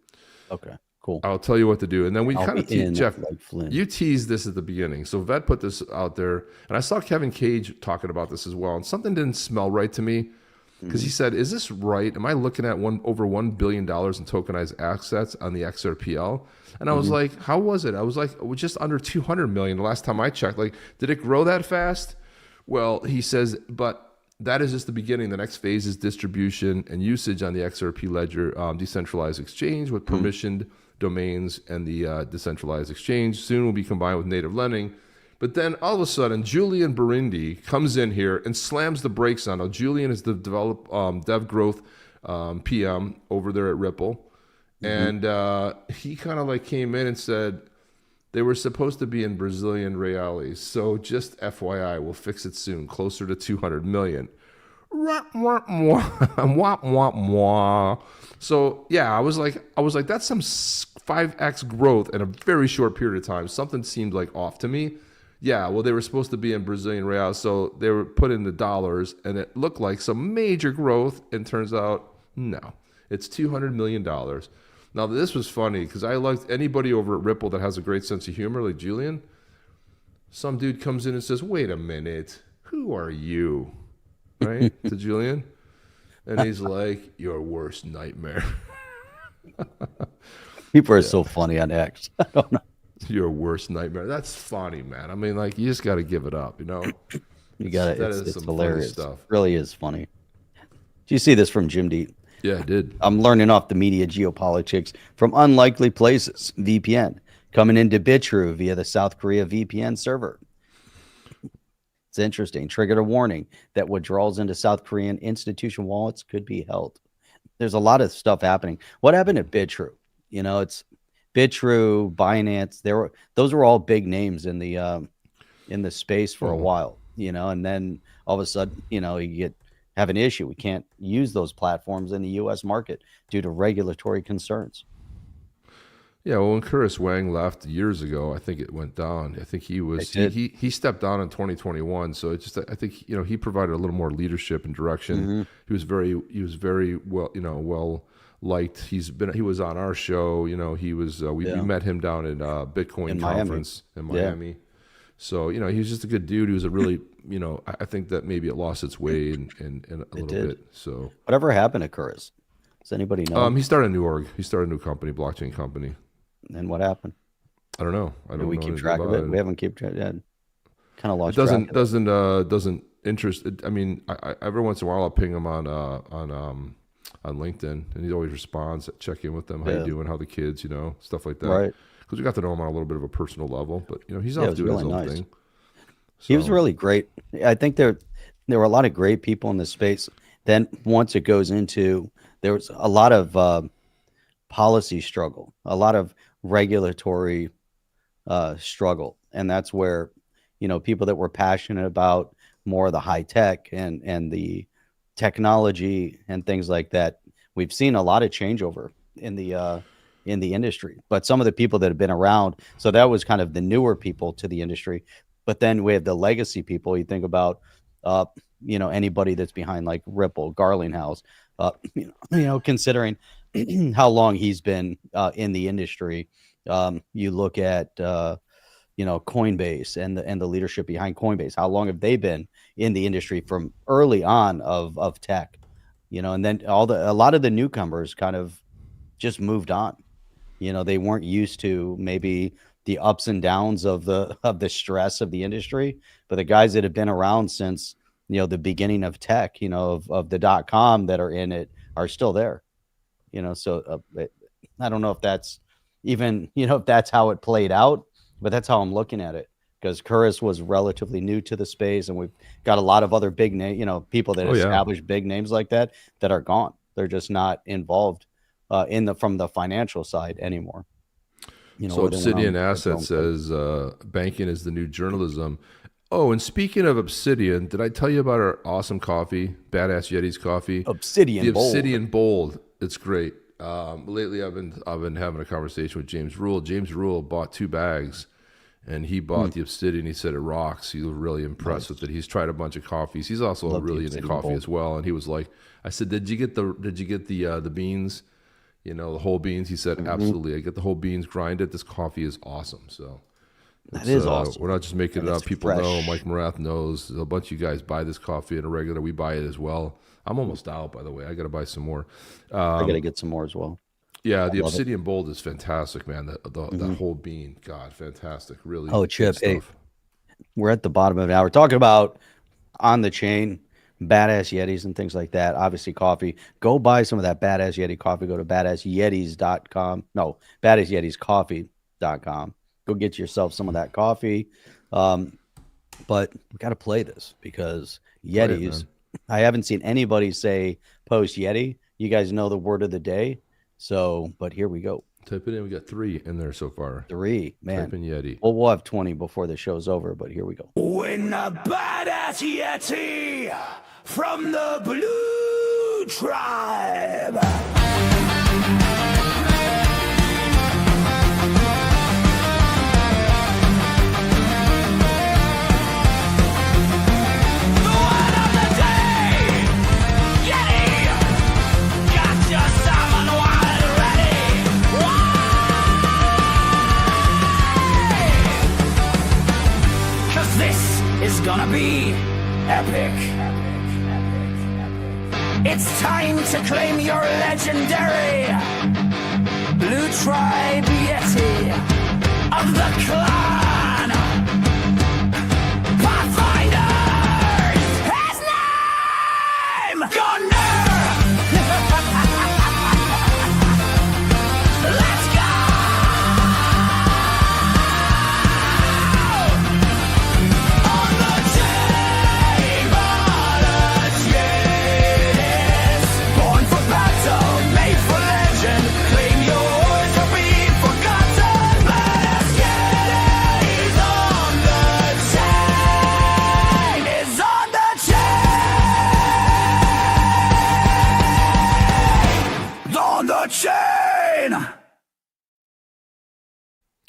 Okay. Cool. I'll tell you what to do, and then we kind of Jeff. Like you teased this at the beginning, so Vet put this out there, and I saw Kevin Cage talking about this as well, and something didn't smell right to me because he said, "Is this right? Am I looking at over $1 billion in tokenized assets on the XRPL?" And I was like, "How was it?" I was like, "It was just under 200 million the last time I checked. Like, did it grow that fast?" Well, he says, but that is just the beginning. The next phase is distribution and usage on the XRP Ledger decentralized exchange with permissioned domains and the decentralized exchange. Soon will be combined with native lending. But then all of a sudden, Julian Berindi comes in here and slams the brakes on. Now, Julian is the dev growth PM over there at Ripple. And he kind of like came in and said they were supposed to be in Brazilian reais. So just FYI, we'll fix it soon, closer to 200 million. So yeah, I was like, that's some 5x growth in a very short period of time. Something seemed like off to me. Yeah, well, they were supposed to be in Brazilian reals, so they were put in the dollars, and it looked like some major growth, and turns out, no. It's $200 million. Now, this was funny, because I liked anybody over at Ripple that has a great sense of humor, like Julian. Some dude comes in and says, wait a minute, who are you? Right? To Julian. And he's like, your worst nightmare. People are so funny on X. I don't know. Your worst nightmare. That's funny, man. I mean, like, you just got to give it up, you know? You got That it. is It's some hilarious. funny stuff. Really is funny. Do you see this from Jim D? Yeah, I did. I'm learning off the media geopolitics from unlikely places. VPN coming into Bitrue via the South Korea VPN server. It's interesting. Triggered a warning that withdrawals into South Korean institution wallets could be held. There's a lot of stuff happening. What happened at Bitrue? You know, it's Bitrue, Binance. Those were all big names in the space for a while. You know, and then all of a sudden, you know, have an issue. We can't use those platforms in the U.S. market due to regulatory concerns. Yeah, well, when Curtis Wang left years ago, I think it went down. I think he stepped down in 2021. So it's just, I think, you know, he provided a little more leadership and direction. He was very well, you know, well liked. He was on our show. You know, we met him down at Bitcoin conference in Miami. Yeah. So, you know, he was just a good dude. He was a really, you know, I think that maybe it lost its way in a little bit. So whatever happened to Curtis? Does anybody know? He started a new org. He started a new company, blockchain company. And what happened? I don't know. Do we keep track of it? We haven't kept track. Yeah, kind of lost. It doesn't interest. I mean, I every once in a while I'll ping him on LinkedIn, and he always responds. Check in with them. How you doing? How the kids? You know, stuff like that. Right. Because we got to know him on a little bit of a personal level, but you know, he's off doing his own thing. So. He was really great. I think there were a lot of great people in this space. Then once it goes into, there was a lot of policy struggle, a lot of regulatory struggle, and that's where, you know, people that were passionate about more of the high tech and the technology and things like that, we've seen a lot of changeover in the industry. But some of the people that have been around, so that was kind of the newer people to the industry. But then we have the legacy people. You think about you know, anybody that's behind like Ripple, Garlinghouse, you know, considering how long he's been in the industry. You look at you know, Coinbase and the leadership behind Coinbase. How long have they been in the industry from early on of tech? You know, and then a lot of the newcomers kind of just moved on. You know, they weren't used to maybe the ups and downs of the stress of the industry, but the guys that have been around since, you know, the beginning of tech, you know, of the .com that are in it are still there. You know, so I don't know if that's even, you know, if that's how it played out, but that's how I'm looking at it, because Curtis was relatively new to the space, and we've got a lot of other big name, you know, people that established big names like that are gone. They're just not involved from the financial side anymore. You know, so Obsidian Asset says banking is the new journalism. Oh, and speaking of Obsidian, did I tell you about our awesome coffee, Badass Yeti's coffee? Obsidian Bold. It's great. Lately, I've been having a conversation with James Rule. James Rule bought 2 bags, and he bought the Obsidian. He said it rocks. He was really impressed with it. He's tried a bunch of coffees. He's also really into coffee as well. And he was like, I said, did you get the beans? You know, the whole beans. He said, absolutely. I get the whole beans. Grind it. This coffee is awesome. So that is awesome. We're not just making it up. People know. Mike Morath knows. A bunch of you guys buy this coffee in a regular. We buy it as well. I'm almost out, by the way. I got to buy some more. I got to get some more as well. Yeah, the Obsidian Bold is fantastic, man. The whole bean, God, fantastic. Really. Oh, Chip, hey, we're at the bottom of it now. We're talking about on the chain, badass Yetis and things like that. Obviously, coffee. Go buy some of that badass Yeti coffee. Go to badassyetis.com. No, badassyetiscoffee.com. Go get yourself some of that coffee. But we got to play this because Play it, Yetis. man. I haven't seen anybody say post Yeti. You guys know the word of the day. So, but here we go. Type it in. We got 3 in there so far. 3, man. Type in Yeti. Well, we'll have 20 before the show's over, but here we go. When a badass Yeti from the Blue Tribe. Is gonna be epic. It's time to claim your legendary Blue Tribe Yeti of the clan Pathfinder. His name Gunner. Let's go.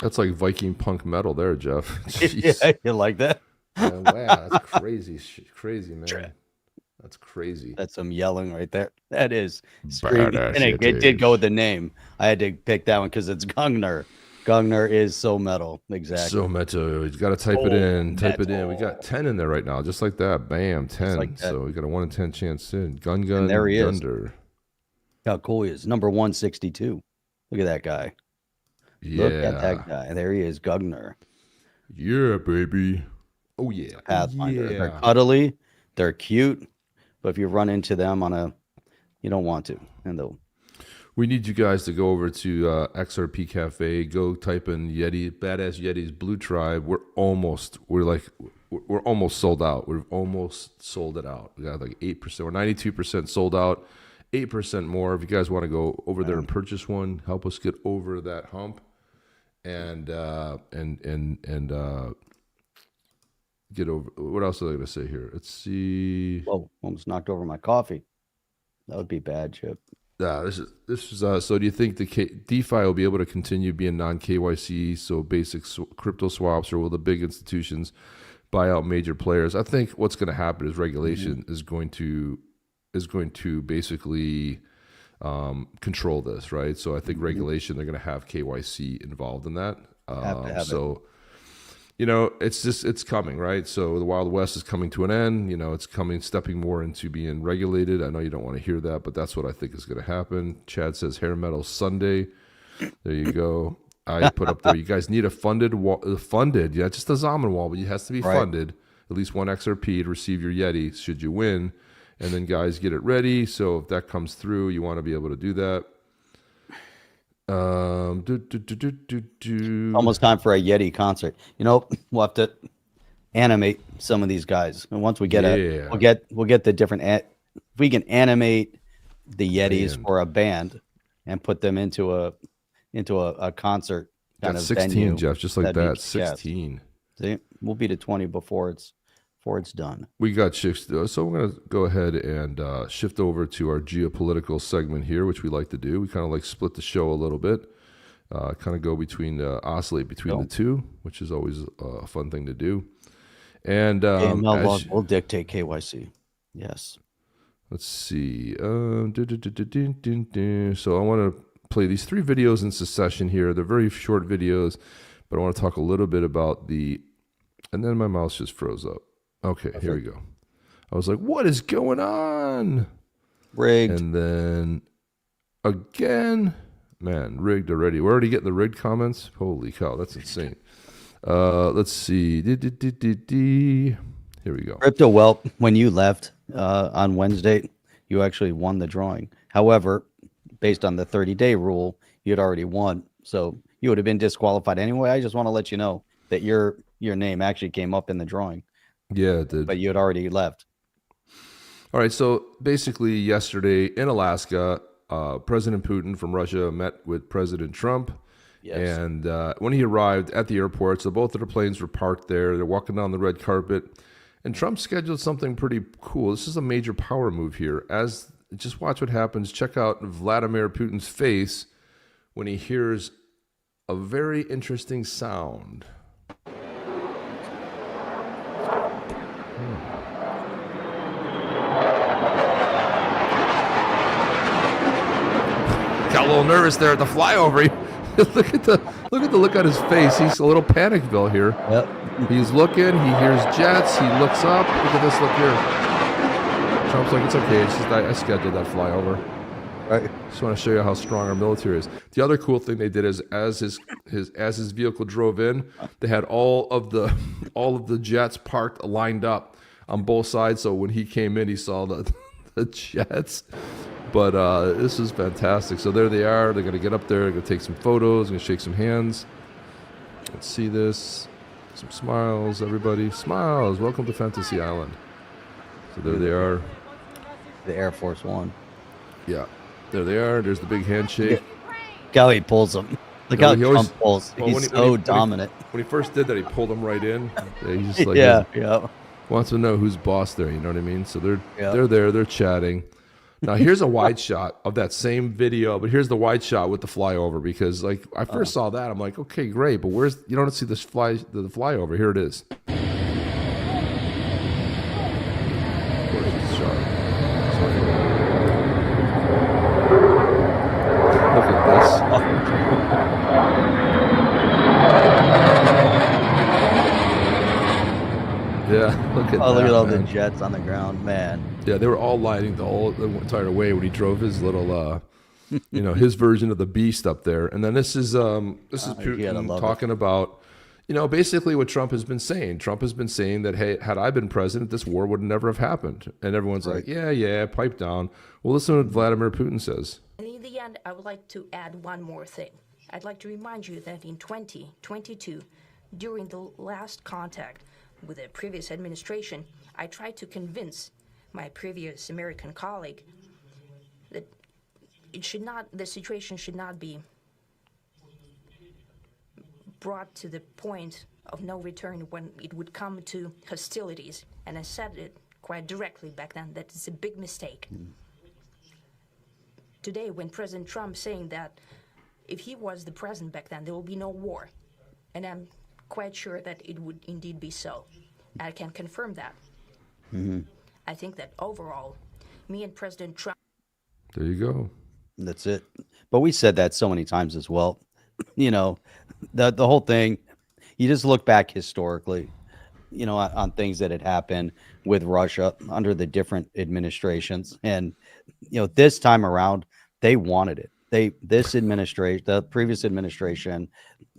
That's like Viking punk metal there, Jeff. Yeah, you like that? Man, wow, that's crazy. Crazy, man. That's crazy. That's some yelling right there. That is screaming. Badass And it Yetis. did go with the name. I had to pick that one because it's Gungner. Gungner is so metal. Exactly. So metal. You got to type it in. Type it in. We got 10 in there right now, just like that. Bam, 10. like that. So we got a 1 in 10 chance in. Gun. And there he is. Gunder. How cool he is. Number 162. Look at that guy. Yeah. Look at that guy. There he is, Gugner. Yeah, baby. Oh yeah. Pathfinder. Yeah. They're cuddly. They're cute. But if you run into them you don't want to. And they'll. We need you guys to go over to XRP Cafe. Go type in Yeti, Badass Yeti's Blue Tribe. We're almost sold out. We've almost sold it out. We got like 8%. We're 92% sold out. 8% more. If you guys want to go over there and purchase one, help us get over that hump, and get over. What else was I going to say here? Let's see. Whoa, almost knocked over my coffee. That would be bad, Chip. This is. So, do you think the DeFi will be able to continue being non-KYC, so basic crypto swaps, or will the big institutions buy out major players? I think what's going to happen is regulation is going to basically control this, right? So I think regulation, they're going to have KYC involved in that. So, it's coming, right? So the Wild West is coming to an end. It's stepping more into being regulated. I know you don't want to hear that, but that's what I think is going to happen. Chad says hair metal Sunday. There you go. I put up there, you guys need a funded, just a Zaman wall, but it has to be funded. At least 1 XRP to receive your Yeti should you win. And then guys get it ready. So if that comes through, you want to be able to do that. Almost time for a Yeti concert. We'll have to animate some of these guys. And once we get we'll get the different if we can animate the Yetis for a band and put them into a concert kind of 16, venue. Jeff, just like that. 16. See, we'll be to 20 before it's done. We got chicks. So we're going to go ahead and shift over to our geopolitical segment here, which we like to do. We kind of like split the show a little bit, kind of go oscillate between the two, which is always a fun thing to do. And we'll dictate KYC. Yes. Let's see. So I want to play these 3 videos in succession here. They're very short videos, but I want to talk a little bit about and then my mouse just froze up. Okay, here we go. I was like, what is going on? Rigged. And then again, man, rigged already. We're already getting the rigged comments. Holy cow, that's insane. Let's see. Here we go. Crypto Whelp, when you left on Wednesday, you actually won the drawing. However, based on the 30-day rule, you had already won. So you would have been disqualified anyway. I just want to let you know that you're your name actually came up in the drawing, Yeah, it did. but you had already left. All right, so basically yesterday in Alaska, President Putin from Russia met with President Trump. Yes. And when he arrived at the airport, so both of the planes were parked there. They're walking down the red carpet. And Trump scheduled something pretty cool. This is a major power move here. Just watch what happens. Check out Vladimir Putin's face when he hears a very interesting sound. Got a little nervous there at the flyover. look at the look on his face. He's a little Panickville here. Yep. He's looking. He hears jets. He looks up. Look at this. Look here. Trump's like, it's okay. It's just I scheduled that flyover. Right. Just want to show you how strong our military is. The other cool thing they did is as his vehicle drove in, they had all of the jets parked lined up on both sides. So when he came in, he saw the jets. But this is fantastic. So there they are. They're going to get up there. They're going to take some photos. Going to shake some hands. Let's see this. Some smiles, everybody. Smiles. Welcome to Fantasy Island. So there they are. The Air Force One. Yeah. There they are. There's the big handshake. Look how he pulls them. Look No, how he always- Trump pulls. Well, He's so dominant. When he first did that, he pulled them right in. He's just like, Yeah. Yeah. wants to know who's boss there. You know what I mean? So they're Yeah. there. They're chatting. Now here's a wide shot of that same video, but here's the wide shot with the flyover because like I first saw that, I'm like, okay, great, but you don't see this the flyover. Here it is. Of course, it's sharp. Sorry. Look at this. Yeah, look at Oh, that. look at all man. the jets on the ground, man. Yeah, they were all lighting the entire way when he drove his little, his version of the beast up there. And then this is you gotta Putin love talking about, basically what Trump has been saying. Trump has been saying that, hey, had I been president, this war would never have happened. And everyone's like, yeah, pipe down. Well, listen to what Vladimir Putin says. And in the end, I would like to add one more thing. I'd like to remind you that in 2022, during the last contact with the previous administration, I tried to convince my previous American colleague that the situation should not be brought to the point of no return when it would come to hostilities. And I said it quite directly back then that it's a big mistake. Today, when President Trump saying that if he was the president back then, there will be no war. And I'm quite sure that it would indeed be so. I can confirm that. Mm-hmm. I think that overall, me and President Trump. There you go. That's it. But we said that so many times as well. The whole thing, you just look back historically, on things that had happened with Russia under the different administrations. And, this time around, they wanted it. The previous administration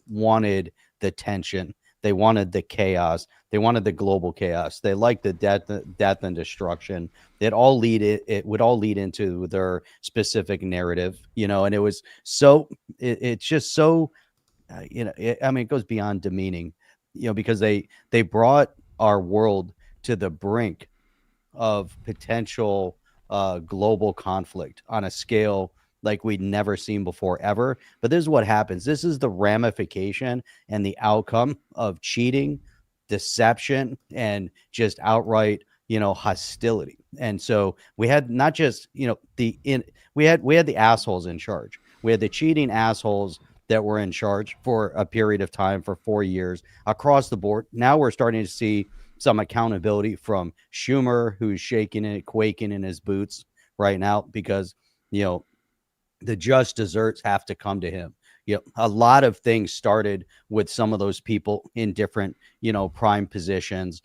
wanted the tension. They wanted the chaos. They wanted the global chaos. They liked the death and destruction. It would all lead into their specific narrative, and it was so, it's just so, it goes beyond demeaning, because they brought our world to the brink of potential global conflict on a scale like we'd never seen before ever. But this is what happens. This is the ramification and the outcome of cheating, deception, and just outright, hostility. And so we had not just, we had the assholes in charge. We had the cheating assholes that were in charge for a period of time for 4 years across the board. Now we're starting to see some accountability from Schumer, who's quaking in his boots right now because, the just desserts have to come to him. A lot of things started with some of those people in different, prime positions.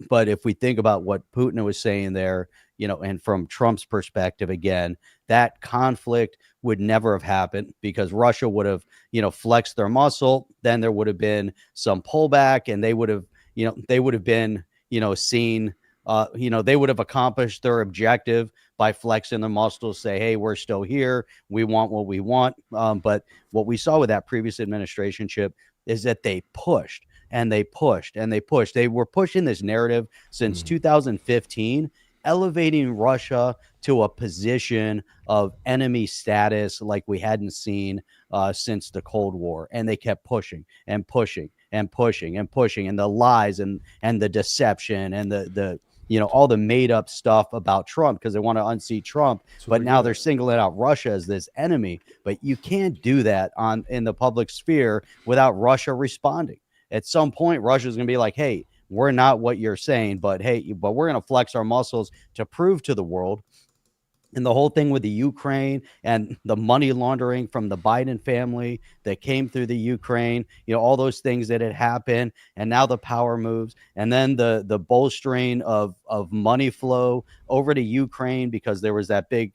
But if we think about what Putin was saying there, and from Trump's perspective, again, that conflict would never have happened because Russia would have, flexed their muscle. Then there would have been some pullback and they would have been, seen, they would have accomplished their objective by flexing the muscles, say, hey, we're still here. We want what we want. But what we saw with that previous administration, Chip, is that they pushed. and they pushed and they pushed. They were pushing this narrative since 2015, elevating Russia to a position of enemy status like we hadn't seen since the Cold War. And they kept pushing and pushing and pushing and pushing, and the lies and the deception and the all the made up stuff about Trump because they want to unseat Trump. But now they're singling out Russia as this enemy. But you can't do that in the public sphere without Russia responding. At some point, Russia's going to be like, hey, we're not what you're saying, but we're going to flex our muscles to prove to the world. And the whole thing with the Ukraine and the money laundering from the Biden family that came through the Ukraine, all those things that had happened, and now the power moves, and then the bolstering of money flow over to Ukraine because there was that big,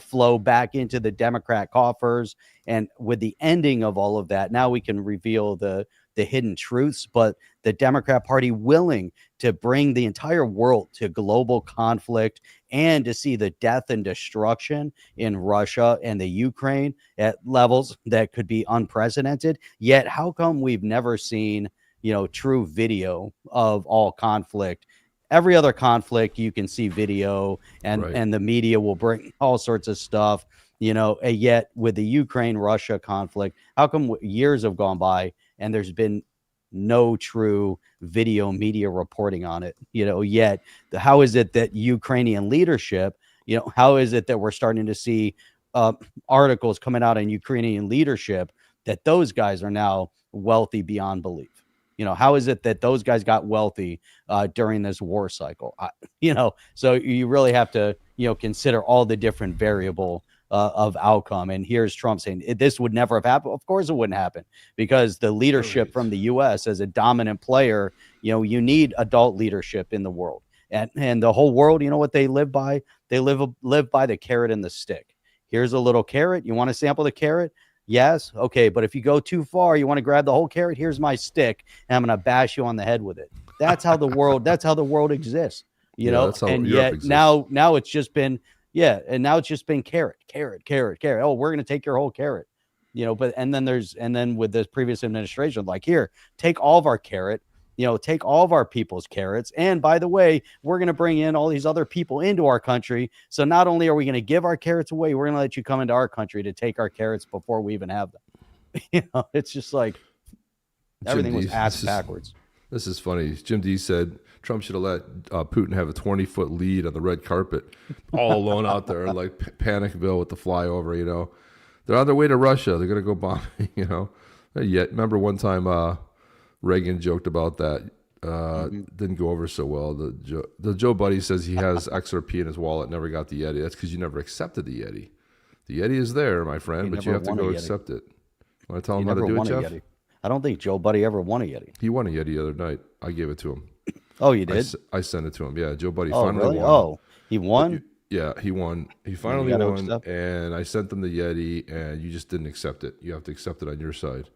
flow back into the Democrat coffers. And with the ending of all of that, now we can reveal the hidden truths, but the Democrat Party willing to bring the entire world to global conflict and to see the death and destruction in Russia and the Ukraine at levels that could be unprecedented. Yet how come we've never seen, true video of all conflict? Every other conflict you can see video, and the media will bring all sorts of stuff, yet with the Ukraine-Russia conflict, how come years have gone by and there's been no true video media reporting on it? Yet how is it that Ukrainian leadership, how is it that we're starting to see articles coming out on Ukrainian leadership that those guys are now wealthy beyond belief? How is it that those guys got wealthy during this war cycle? So you really have to, consider all the different variable of outcome. And here's Trump saying this would never have happened. Of course it wouldn't happen, because the leadership from the U.S. as a dominant player, you need adult leadership in the world. And the whole world, what they live by? They live by the carrot and the stick. Here's a little carrot. You want to sample the carrot? Yes. Okay. But if you go too far, you want to grab the whole carrot. Here's my stick, and I'm going to bash you on the head with it. That's how the world exists, and yet now it's just been, and now it's just been carrot. Oh, we're going to take your whole carrot, but, and then with this previous administration, like, here, take all of our carrot, take all of our people's carrots. And by the way, we're going to bring in all these other people into our country. So not only are we going to give our carrots away, we're going to let you come into our country to take our carrots before we even have them. It's just like everything was ass backwards. This is funny. Jim D said Trump should have let Putin have a 20-foot lead on the red carpet, all alone out there, like Panicville with the flyover. They're on their way to Russia. They're going to go bombing. Yet remember one time Reagan joked about that. Didn't go over so well. The Joe Buddy says he has XRP in his wallet, never got the Yeti. That's because you never accepted the Yeti. The Yeti is there, my friend, but you have to go accept it. Want to tell him how to do it, Jeff? I don't think Joe Buddy ever won a Yeti. He won a Yeti the other night. I gave it to him. Oh, you did? I sent it to him. Yeah, Joe Buddy finally won. Oh, he won? Yeah, he won. He finally won, and I sent them the Yeti, and you just didn't accept it. You have to accept it on your side.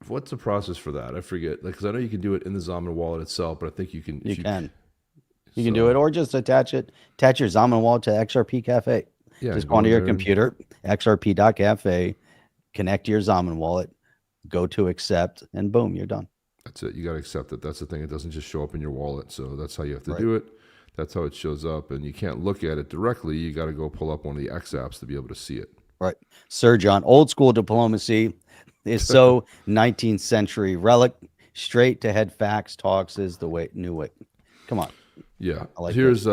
What's the process for that? I forget. Because I know you can do it in the Zaman wallet itself, but I think you can. You can do it, or just attach your Zaman wallet to XRP Cafe. Yeah, just go onto your computer, xrp.cafe, connect to your Zaman wallet, go to accept, and boom, you're done. That's it. You got to accept it. That's the thing. It doesn't just show up in your wallet. So that's how you have to do it. That's how it shows up. And you can't look at it directly. You got to go pull up one of the X apps to be able to see it. Right. Sir John, old school diplomacy is so 19th century relic. Straight to head facts talks is the new way. Come on. Yeah. Here's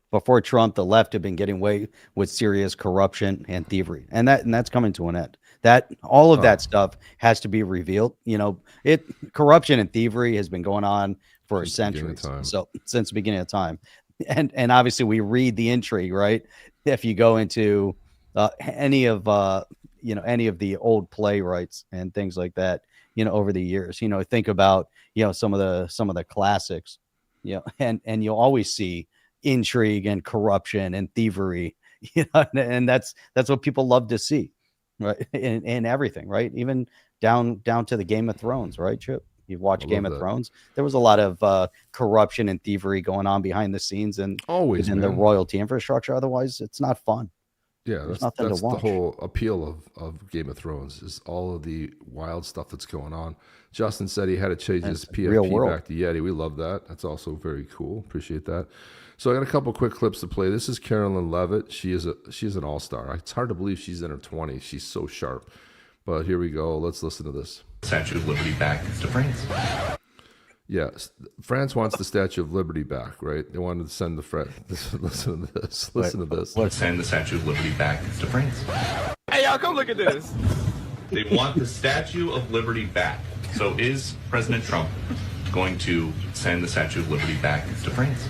before Trump, the left had been getting away with serious corruption and thievery. And that's coming to an end. That all of that stuff has to be revealed. Corruption and thievery has been going on for centuries. So since the beginning of time. And obviously we read the intrigue, right? If you go into any of the old playwrights and things like that, over the years, think about, some of the classics, and you'll always see intrigue and corruption and thievery, and that's what people love to see, right? In everything, right? Even down to the Game of Thrones, right, Chip? You've watched Game of Thrones. There was a lot of corruption and thievery going on behind the scenes and always in the royalty infrastructure. Otherwise, it's not fun. Yeah, There's that's nothing to the watch. whole appeal of Game of Thrones is all of the wild stuff that's going on. Justin said he had to change his It's real PFP world. back to Yeti. We love that. That's also very cool. Appreciate that. So I got a couple quick clips to play. This is Carolyn Levitt. She's an all-star. It's hard to believe she's in her 20s. She's so sharp. But here we go. Let's listen to this. Statue of Liberty back to France. Yeah, France wants the Statue of Liberty back, right? They wanted to send the French. Listen to this. Listen to this. Let's send the Statue of Liberty back to France. Hey, y'all, come look at this. They want the Statue of Liberty back. So is President Trump going to send the Statue of Liberty back to France?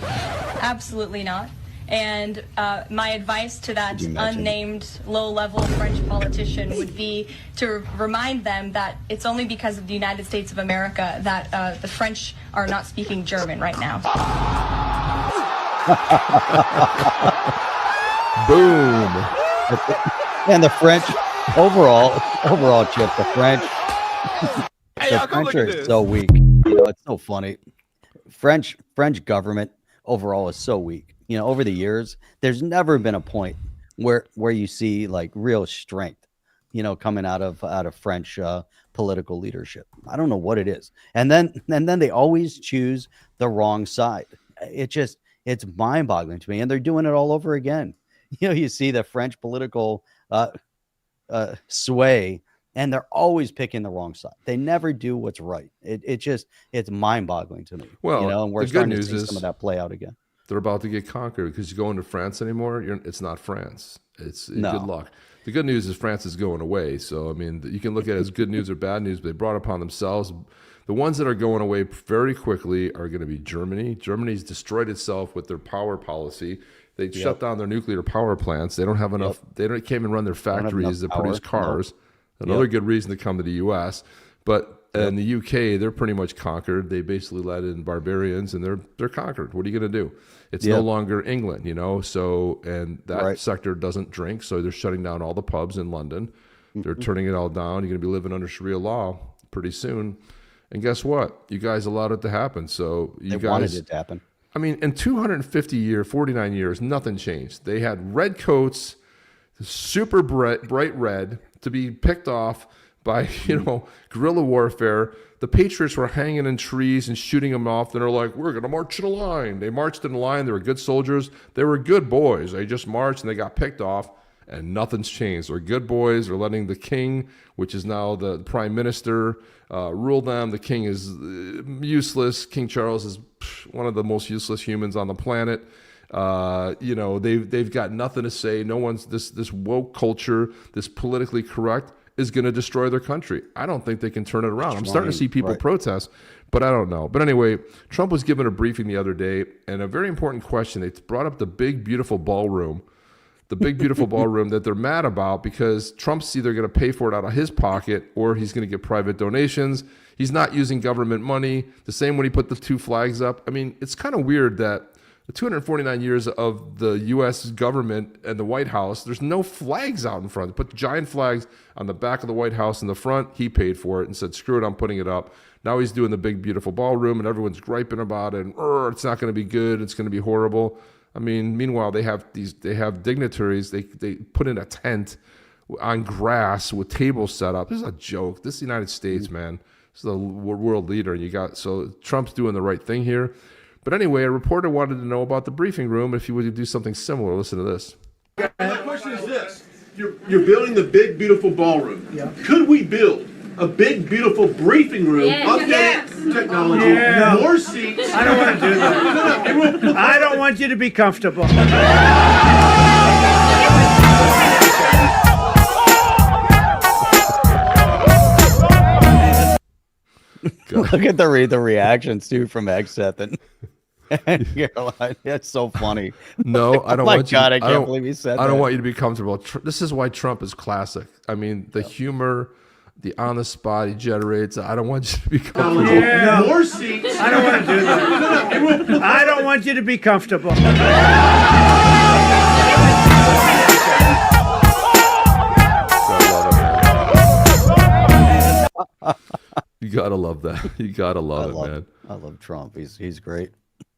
Absolutely not. And my advice to that you imagine? unnamed low-level French politician would be to remind them that it's only because of the United States of America that the French are not speaking German right now. Boom. And the French, overall, Chip, the French, Hey, the y'all, come French look at are this. so weak. You know, it's so funny. French government overall is so weak. You know, over the years, there's never been a point where you see like real strength, you know, coming out of French political leadership. I don't know what it is. And then they always choose the wrong side. It's mind-boggling to me. And they're doing it all over again. You know, you see the French political sway, and they're always picking the wrong side. They never do what's right. It's mind-boggling to me. Well, you know, and we're the good starting to news see is some of that play out again. they're about to get conquered because you go into France anymore, it's not France. It's No. good luck. The good news is France is going away. So, I mean, you can look at it as good news or bad news, but they brought it upon themselves. The ones that are going away very quickly are going to be Germany. Germany's destroyed itself with their power policy. They shut down their nuclear power plants. They don't have enough. They can't even run their have factories to enough produce power. cars. Another good reason to come to the U.S. But in the UK, they're pretty much conquered. They basically let in barbarians, and they're conquered. What are you going to do? It's no longer England, you know. So, and that sector doesn't drink, so they're shutting down all the pubs in London. They're turning it all down. You're going to be living under Sharia law pretty soon. And guess what? You guys allowed it to happen. So you They wanted guys, it to happen. I mean, in 49 years, nothing changed. They had red coats, super bright red, to be picked off by, you know, guerrilla warfare. The Patriots were hanging in trees and shooting them off. And they're like, we're going to march in a line. They marched in a line. They were good soldiers. They were good boys. They just marched and they got picked off. And nothing's changed. They're good boys. They're letting the king, which is now the prime minister, rule them. The king is useless. King Charles is one of the most useless humans on the planet. You know, they've got nothing to say. No one's this woke culture, this politically correct, is going to destroy their country. I don't think they can turn it around. I'm starting to see people protest, but I don't know. But anyway, Trump was given a briefing the other day, and a very important question. They brought up the big, beautiful ballroom. The big, beautiful ballroom that they're mad about because Trump's either going to pay for it out of his pocket or he's going to get private donations. He's not using government money. The same when he put the two flags up. I mean, it's kind of weird that the 249 years of the U.S. government and the White House, there's no flags out in front. They put giant flags on the back of the White House in the front. He paid for it and said, screw it, I'm putting it up. Now he's doing the big, beautiful ballroom and everyone's griping about it. And, it's not going to be good. It's going to be horrible. I mean, meanwhile, they have dignitaries. They put in a tent on grass with tables set up. This is a joke. This is the United States, man. This is the world leader. So Trump's doing the right thing here. But anyway, a reporter wanted to know about the briefing room if he would do something similar. Listen to this. My question is this. You're building the big, beautiful ballroom. Yeah. Could we build a big, beautiful briefing room, updated technology, more seats? I don't want to do that. I don't want you to be comfortable. Look at the reactions too from X7 and Caroline. That's so funny. No, I don't my want God, you. I can't believe he said I don't that. want you to be comfortable. This is why Trump is classic. I mean, the humor, the on the spot he generates. I don't want you to be comfortable. More seats. I don't want to do that. I don't want you to be comfortable. You gotta love that. You gotta love it, man. I love Trump. He's great.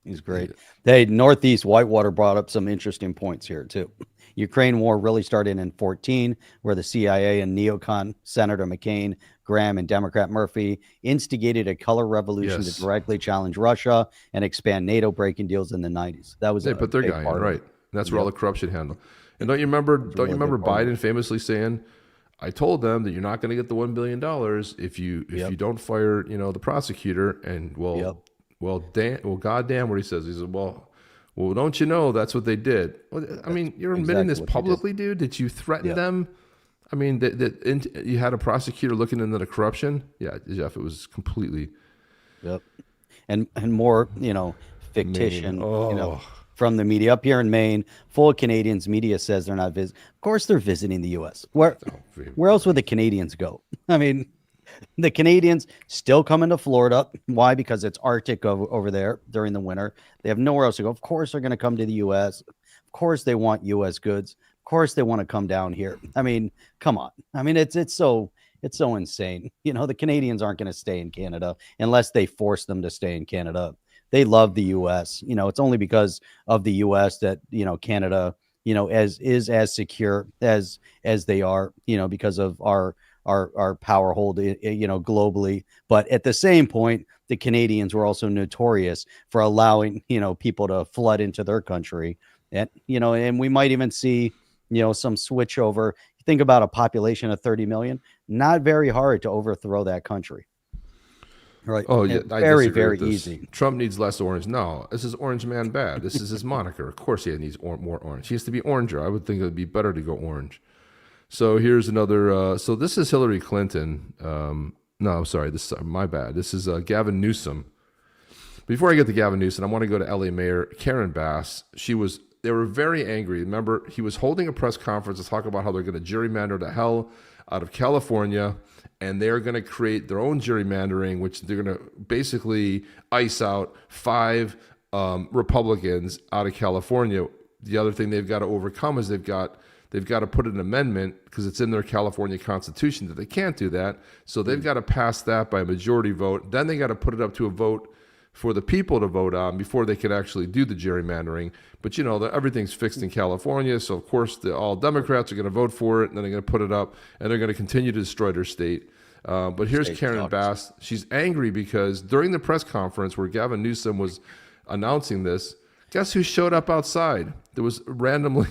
He's great. They Northeast Whitewater brought up some interesting points here too. Ukraine war really started in 14, where the CIA and neocon Senator McCain, Graham, and Democrat Murphy instigated a color revolution to directly challenge Russia and expand NATO, breaking deals in the 90s. That was they put their guy in, right? And that's where all the corruption handled. And don't you remember Biden famously saying, "I told them that you're not going to get the $1 billion if you don't fire, the prosecutor." And goddamn, what he says, he said, well, don't you know that's what they did? Well, I mean, you're admitting this publicly, dude. Did you threaten them? I mean, you had a prosecutor looking into the corruption. Yeah, Jeff, it was completely. Yep, and more, fictition, from the media up here in Maine, full of Canadians. Media says they're not visiting. Of course, they're visiting the U.S. Where else would the Canadians go? I mean, the Canadians still come into Florida. Why? Because it's Arctic over there during the winter. They have nowhere else to go. Of course, they're going to come to the U.S. Of course, they want U.S. goods. Of course, they want to come down here. I mean, come on. I mean, it's so insane. The Canadians aren't going to stay in Canada unless they force them to stay in Canada. They love the U.S. It's only because of the U.S. that Canada is as secure as they are. Because of our power hold, globally. But at the same point, the Canadians were also notorious for allowing, people to flood into their country. And, and we might even see, some switch over. Think about a population of 30 million, not very hard to overthrow that country. Right. Oh, yeah. Very, very easy. Trump needs less orange. No, this is Orange Man Bad. This is his moniker. Of course he needs more orange. He has to be oranger. I would think it would be better to go orange. So here's another. So this is Hillary Clinton. No, sorry. My bad. This is Gavin Newsom. Before I get to Gavin Newsom, I want to go to LA Mayor Karen Bass. They were very angry. Remember, he was holding a press conference to talk about how they're going to gerrymander the hell out of California, and they're going to create their own gerrymandering, which they're going to basically ice out 5 Republicans out of California. The other thing they've got to overcome is they've got to put an amendment, because it's in their California Constitution that they can't do that. So they've got to pass that by a majority vote. Then they got to put it up to a vote for the people to vote on before they can actually do the gerrymandering. But everything's fixed in California, so of course all Democrats are going to vote for it, and then they're going to put it up, and they're going to continue to destroy their state. But here's Karen Bass. She's angry because during the press conference where Gavin Newsom was announcing this, guess who showed up outside? There was randomly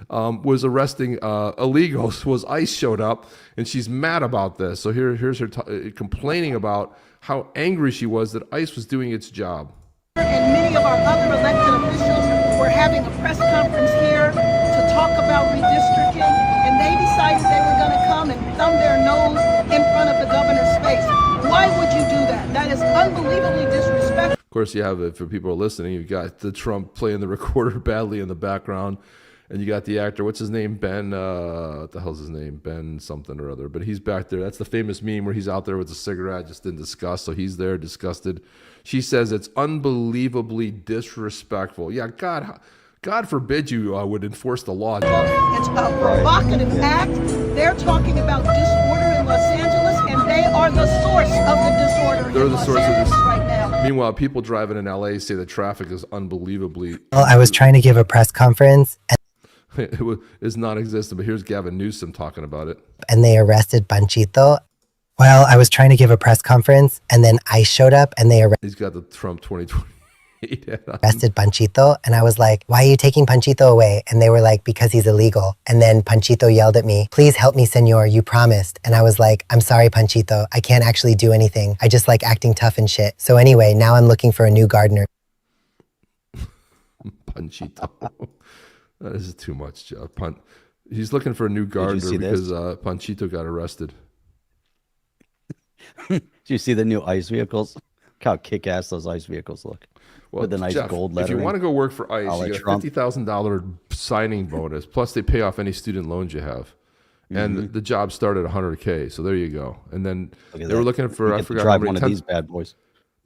was arresting illegals. Was ICE showed up, and she's mad about this. So here's her complaining about how angry she was that ICE was doing its job. And many of our other elected officials were having a press conference here to talk about redistricting, and they decided they were going to come and thumb their nose in front of the governor's face. Why would you do that? That is unbelievably disrespectful. Of course, you have it for people listening. You've got the Trump playing the recorder badly in the background, and you got the actor. What's his name? Ben. What the hell's his name? Ben something or other. But he's back there. That's the famous meme where he's out there with a cigarette, just in disgust. So he's there, disgusted. She says it's unbelievably disrespectful. Yeah, God forbid you would enforce the law. It's a provocative act. They're talking about disorder in Los Angeles, and they are the source of the disorder. They're the Los source Angeles of this right now. Meanwhile, people driving in LA say the traffic is unbelievably. Well, I was trying to give a press conference. It is non-existent, but here's Gavin Newsom talking about it. And they arrested Panchito. Well, I was trying to give a press conference, and then ICE showed up, and they He's got the Trump 2028 arrested Panchito, and I was like, why are you taking Panchito away? And they were like, because he's illegal. And then Panchito yelled at me, please help me, senor, you promised. And I was like, I'm sorry, Panchito, I can't actually do anything. I just like acting tough and shit. So anyway, now I'm looking for a new gardener. Panchito. That is too much, Jeff. He's looking for a new gardener because Panchito got arrested. Did you see the new ICE vehicles? Look how kick-ass those ICE vehicles look. Well, with the nice Jeff, gold lettering. If you want to go work for ICE, you get a $50,000 signing bonus. Plus, they pay off any student loans you have. And the job started at $100K. So there you go. And then they were looking for, I forgot how many. One of these bad boys.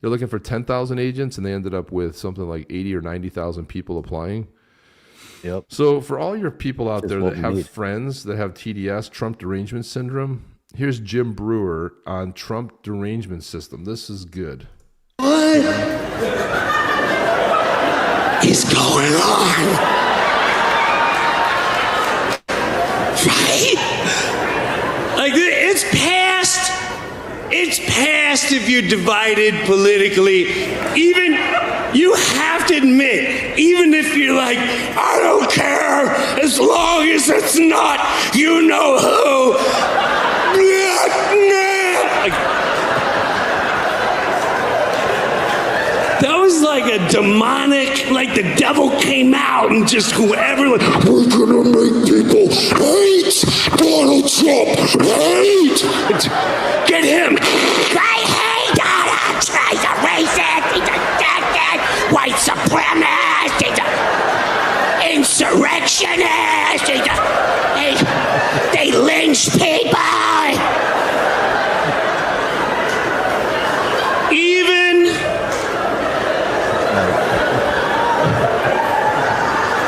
They're looking for 10,000 agents, and they ended up with something like 80 or 90,000 people applying. Yep. So for all your people out there that have friends that have TDS, Trump derangement syndrome, here's Jim Brewer on Trump derangement system. This is good. What? is going on? Right? Like, it's past. It's past if you're divided politically. Even, you have to admit, even if you're like, I don't care as long as it's not you know who. Like, that was like a demonic, like the devil came out and just whoever, like, we're gonna make people hate Donald Trump, hate. Get him. I hate Donald Trump. He's a racist. He's a dead white supremacist. He's an insurrectionist. They lynch people.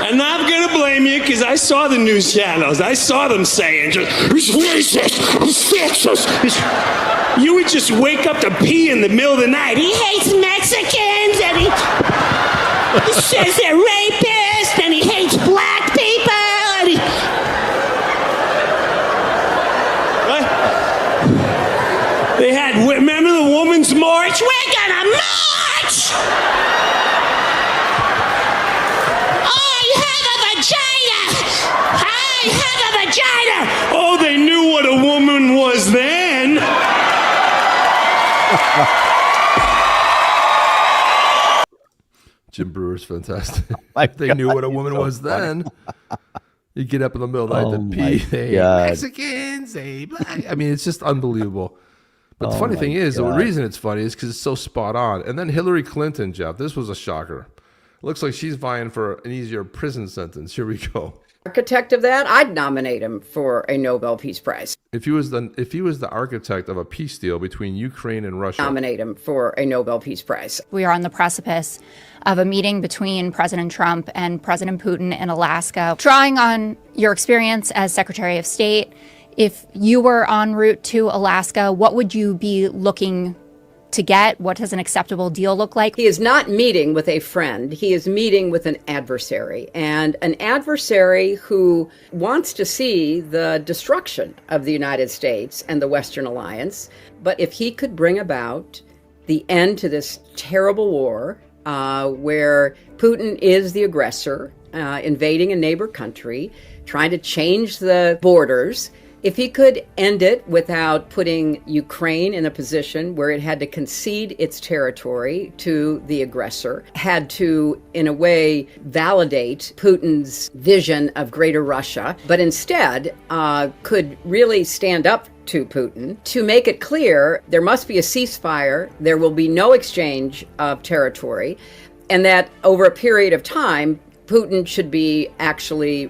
And I'm gonna blame you because I saw the news channels. I saw them saying, he's racist, he's sexist. You would just wake up to pee in the middle of the night. He hates Mexicans and he says they're rapists and he hates black people. And they had, remember the Women's March? We're gonna march! Oh, they knew what a woman was then. Jim Brewer's fantastic. They knew what a woman was then. You get up in the middle of the night to pee. They Mexicans, they black. I mean, it's just unbelievable. But the funny thing is, the reason it's funny is because it's so spot on. And then Hillary Clinton, Jeff, this was a shocker. Looks like she's vying for an easier prison sentence. Here we go. Architect of that, I'd nominate him for a Nobel Peace Prize. If he was the architect of a peace deal between Ukraine and Russia, nominate him for a Nobel Peace Prize. We are on the precipice of a meeting between President Trump and President Putin in Alaska. Drawing on your experience as Secretary of State, if you were en route to Alaska, what would you be looking to get? What does an acceptable deal look like? He is not meeting with a friend. He is meeting with an adversary, and an adversary who wants to see the destruction of the United States and the Western Alliance. But if he could bring about the end to this terrible war, where Putin is the aggressor, invading a neighbor country, trying to change the borders, if he could end it without putting Ukraine in a position where it had to concede its territory to the aggressor, had to, in a way, validate Putin's vision of greater Russia, but instead could really stand up to Putin to make it clear there must be a ceasefire, there will be no exchange of territory, and that over a period of time, Putin should be actually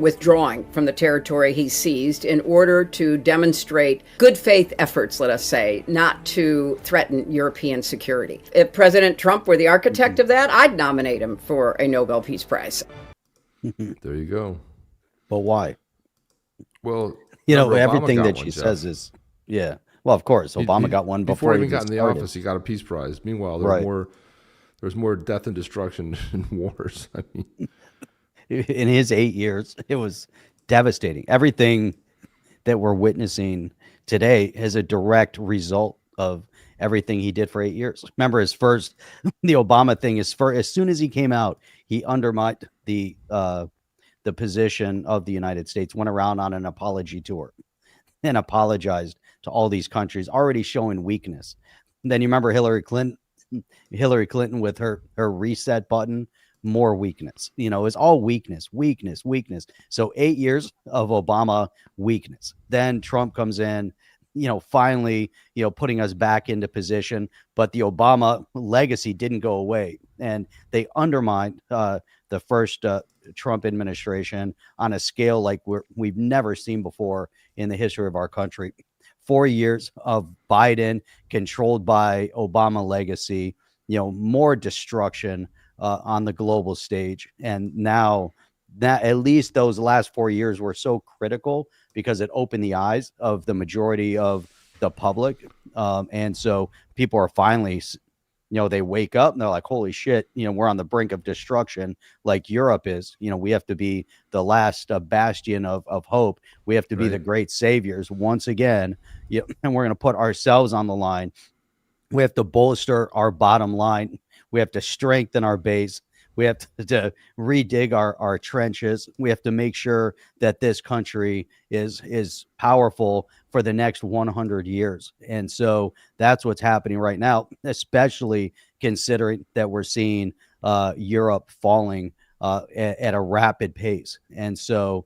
withdrawing from the territory he seized in order to demonstrate good faith efforts, let us say, not to threaten European security. If President Trump were the architect of that, I'd nominate him for a Nobel Peace Prize. There you go. But why? Well, you know, everything that she says is, yeah. Well, of course, Obama got one before he even got in the office. He got a peace prize. Meanwhile, there's more death and destruction in wars. I mean, in his 8 years, it was devastating. Everything that we're witnessing today is a direct result of everything he did for 8 years. Remember his first, the Obama thing is for as soon as he came out, he undermined the position of the United States, went around on an apology tour and apologized to all these countries already showing weakness. And then you remember Hillary Clinton with her reset button, more weakness. You know, it's all weakness. So 8 years of Obama weakness. Then Trump comes in, you know, finally, you know, putting us back into position. But the Obama legacy didn't go away, and they undermined the first Trump administration on a scale like we've never seen before in the history of our country. 4 years of Biden controlled by Obama legacy, you know, more destruction on the global stage. And now that at least those last 4 years were so critical because it opened the eyes of the majority of the public. And so people are finally they wake up and they're like, holy shit, we're on the brink of destruction like Europe is. We have to be the last bastion of hope. We have to be the great saviors once again. And we're going to put ourselves on the line. We have to bolster our bottom line. We have to strengthen our base. We have to redig our trenches. We have to make sure that this country is powerful for the next 100 years. And so that's what's happening right now, especially considering that we're seeing Europe falling at a rapid pace. And so,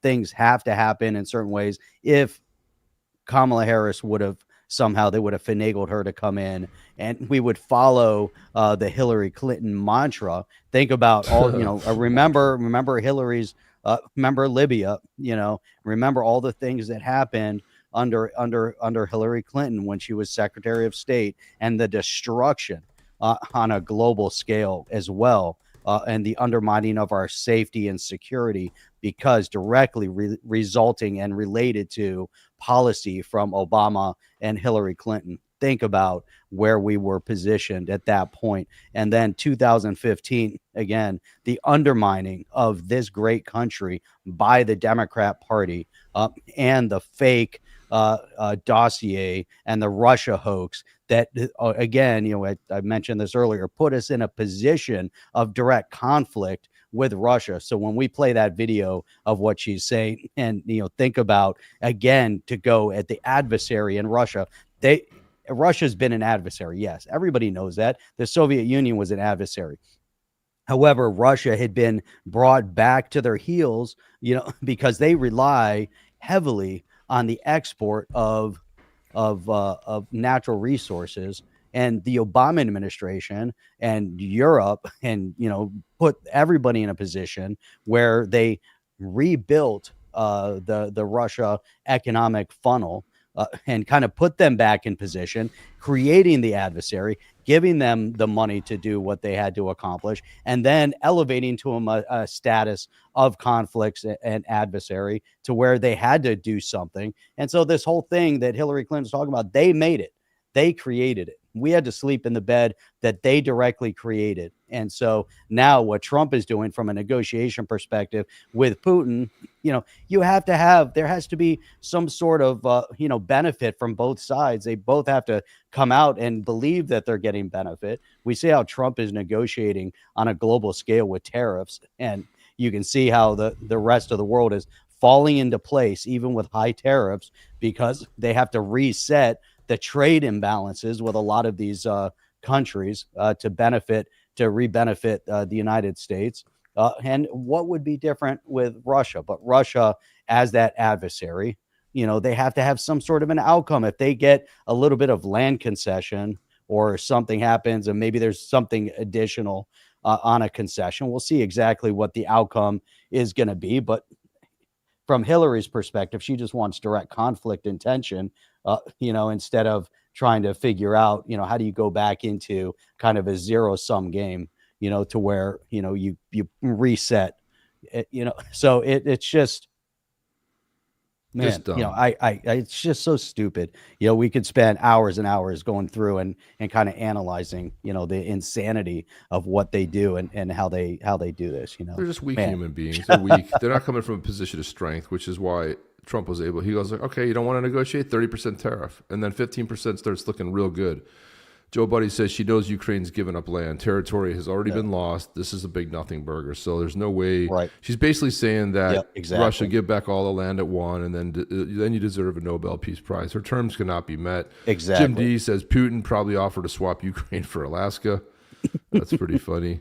things have to happen in certain ways. If Kamala Harris would have somehow, they would have finagled her to come in, and we would follow the Hillary Clinton mantra. Think about all, remember Hillary's, remember Libya, remember all the things that happened under Hillary Clinton when she was Secretary of State, and the destruction on a global scale as well, and the undermining of our safety and security, because directly resulting and related to policy from Obama and Hillary Clinton. Think about where we were positioned at that point. And then 2015, again, the undermining of this great country by the Democrat Party, and the fake dossier and the Russia hoax that, again, I mentioned this earlier, put us in a position of direct conflict with Russia. So when we play that video of what she's saying, and think about, again, to go at the adversary in Russia, Russia's been an adversary. Yes, everybody knows that. The Soviet Union was an adversary. However, Russia had been brought back to their heels, because they rely heavily on the export of natural resources. And the Obama administration and Europe, and put everybody in a position where they rebuilt the Russia economic funnel, and kind of put them back in position, creating the adversary, giving them the money to do what they had to accomplish, and then elevating to them a status of conflicts and adversary, to where they had to do something. And so this whole thing that Hillary Clinton's talking about, they made it. They created it. We had to sleep in the bed that they directly created. And so now what Trump is doing from a negotiation perspective with Putin, there has to be some sort of, benefit from both sides. They both have to come out and believe that they're getting benefit. We see how Trump is negotiating on a global scale with tariffs, and you can see how the rest of the world is falling into place, even with high tariffs, because they have to reset the trade imbalances with a lot of these countries to re-benefit the United States. And what would be different with Russia? But Russia, as that adversary, they have to have some sort of an outcome. If they get a little bit of land concession, or something happens and maybe there's something additional on a concession, we'll see exactly what the outcome is going to be. But from Hillary's perspective, she just wants direct conflict and tension, instead of trying to figure out, how do you go back into kind of a zero-sum game, to where, you reset, so it's just, man, it's just so stupid. We could spend hours and hours going through and kind of analyzing, the insanity of what they do and how they do this. They're just weak human beings. They're weak. They're not coming from a position of strength, which is why Trump was able. He goes like, okay, you don't want to negotiate 30% tariff, and then 15% starts looking real good. Joe Buddy says she knows Ukraine's given up land. Territory has already been lost. This is a big nothing burger. So there's no way. Right. She's basically saying that exactly. Russia give back all the land it won, and then you deserve a Nobel Peace Prize. Her terms cannot be met. Exactly. Jim D says Putin probably offered to swap Ukraine for Alaska. That's pretty funny.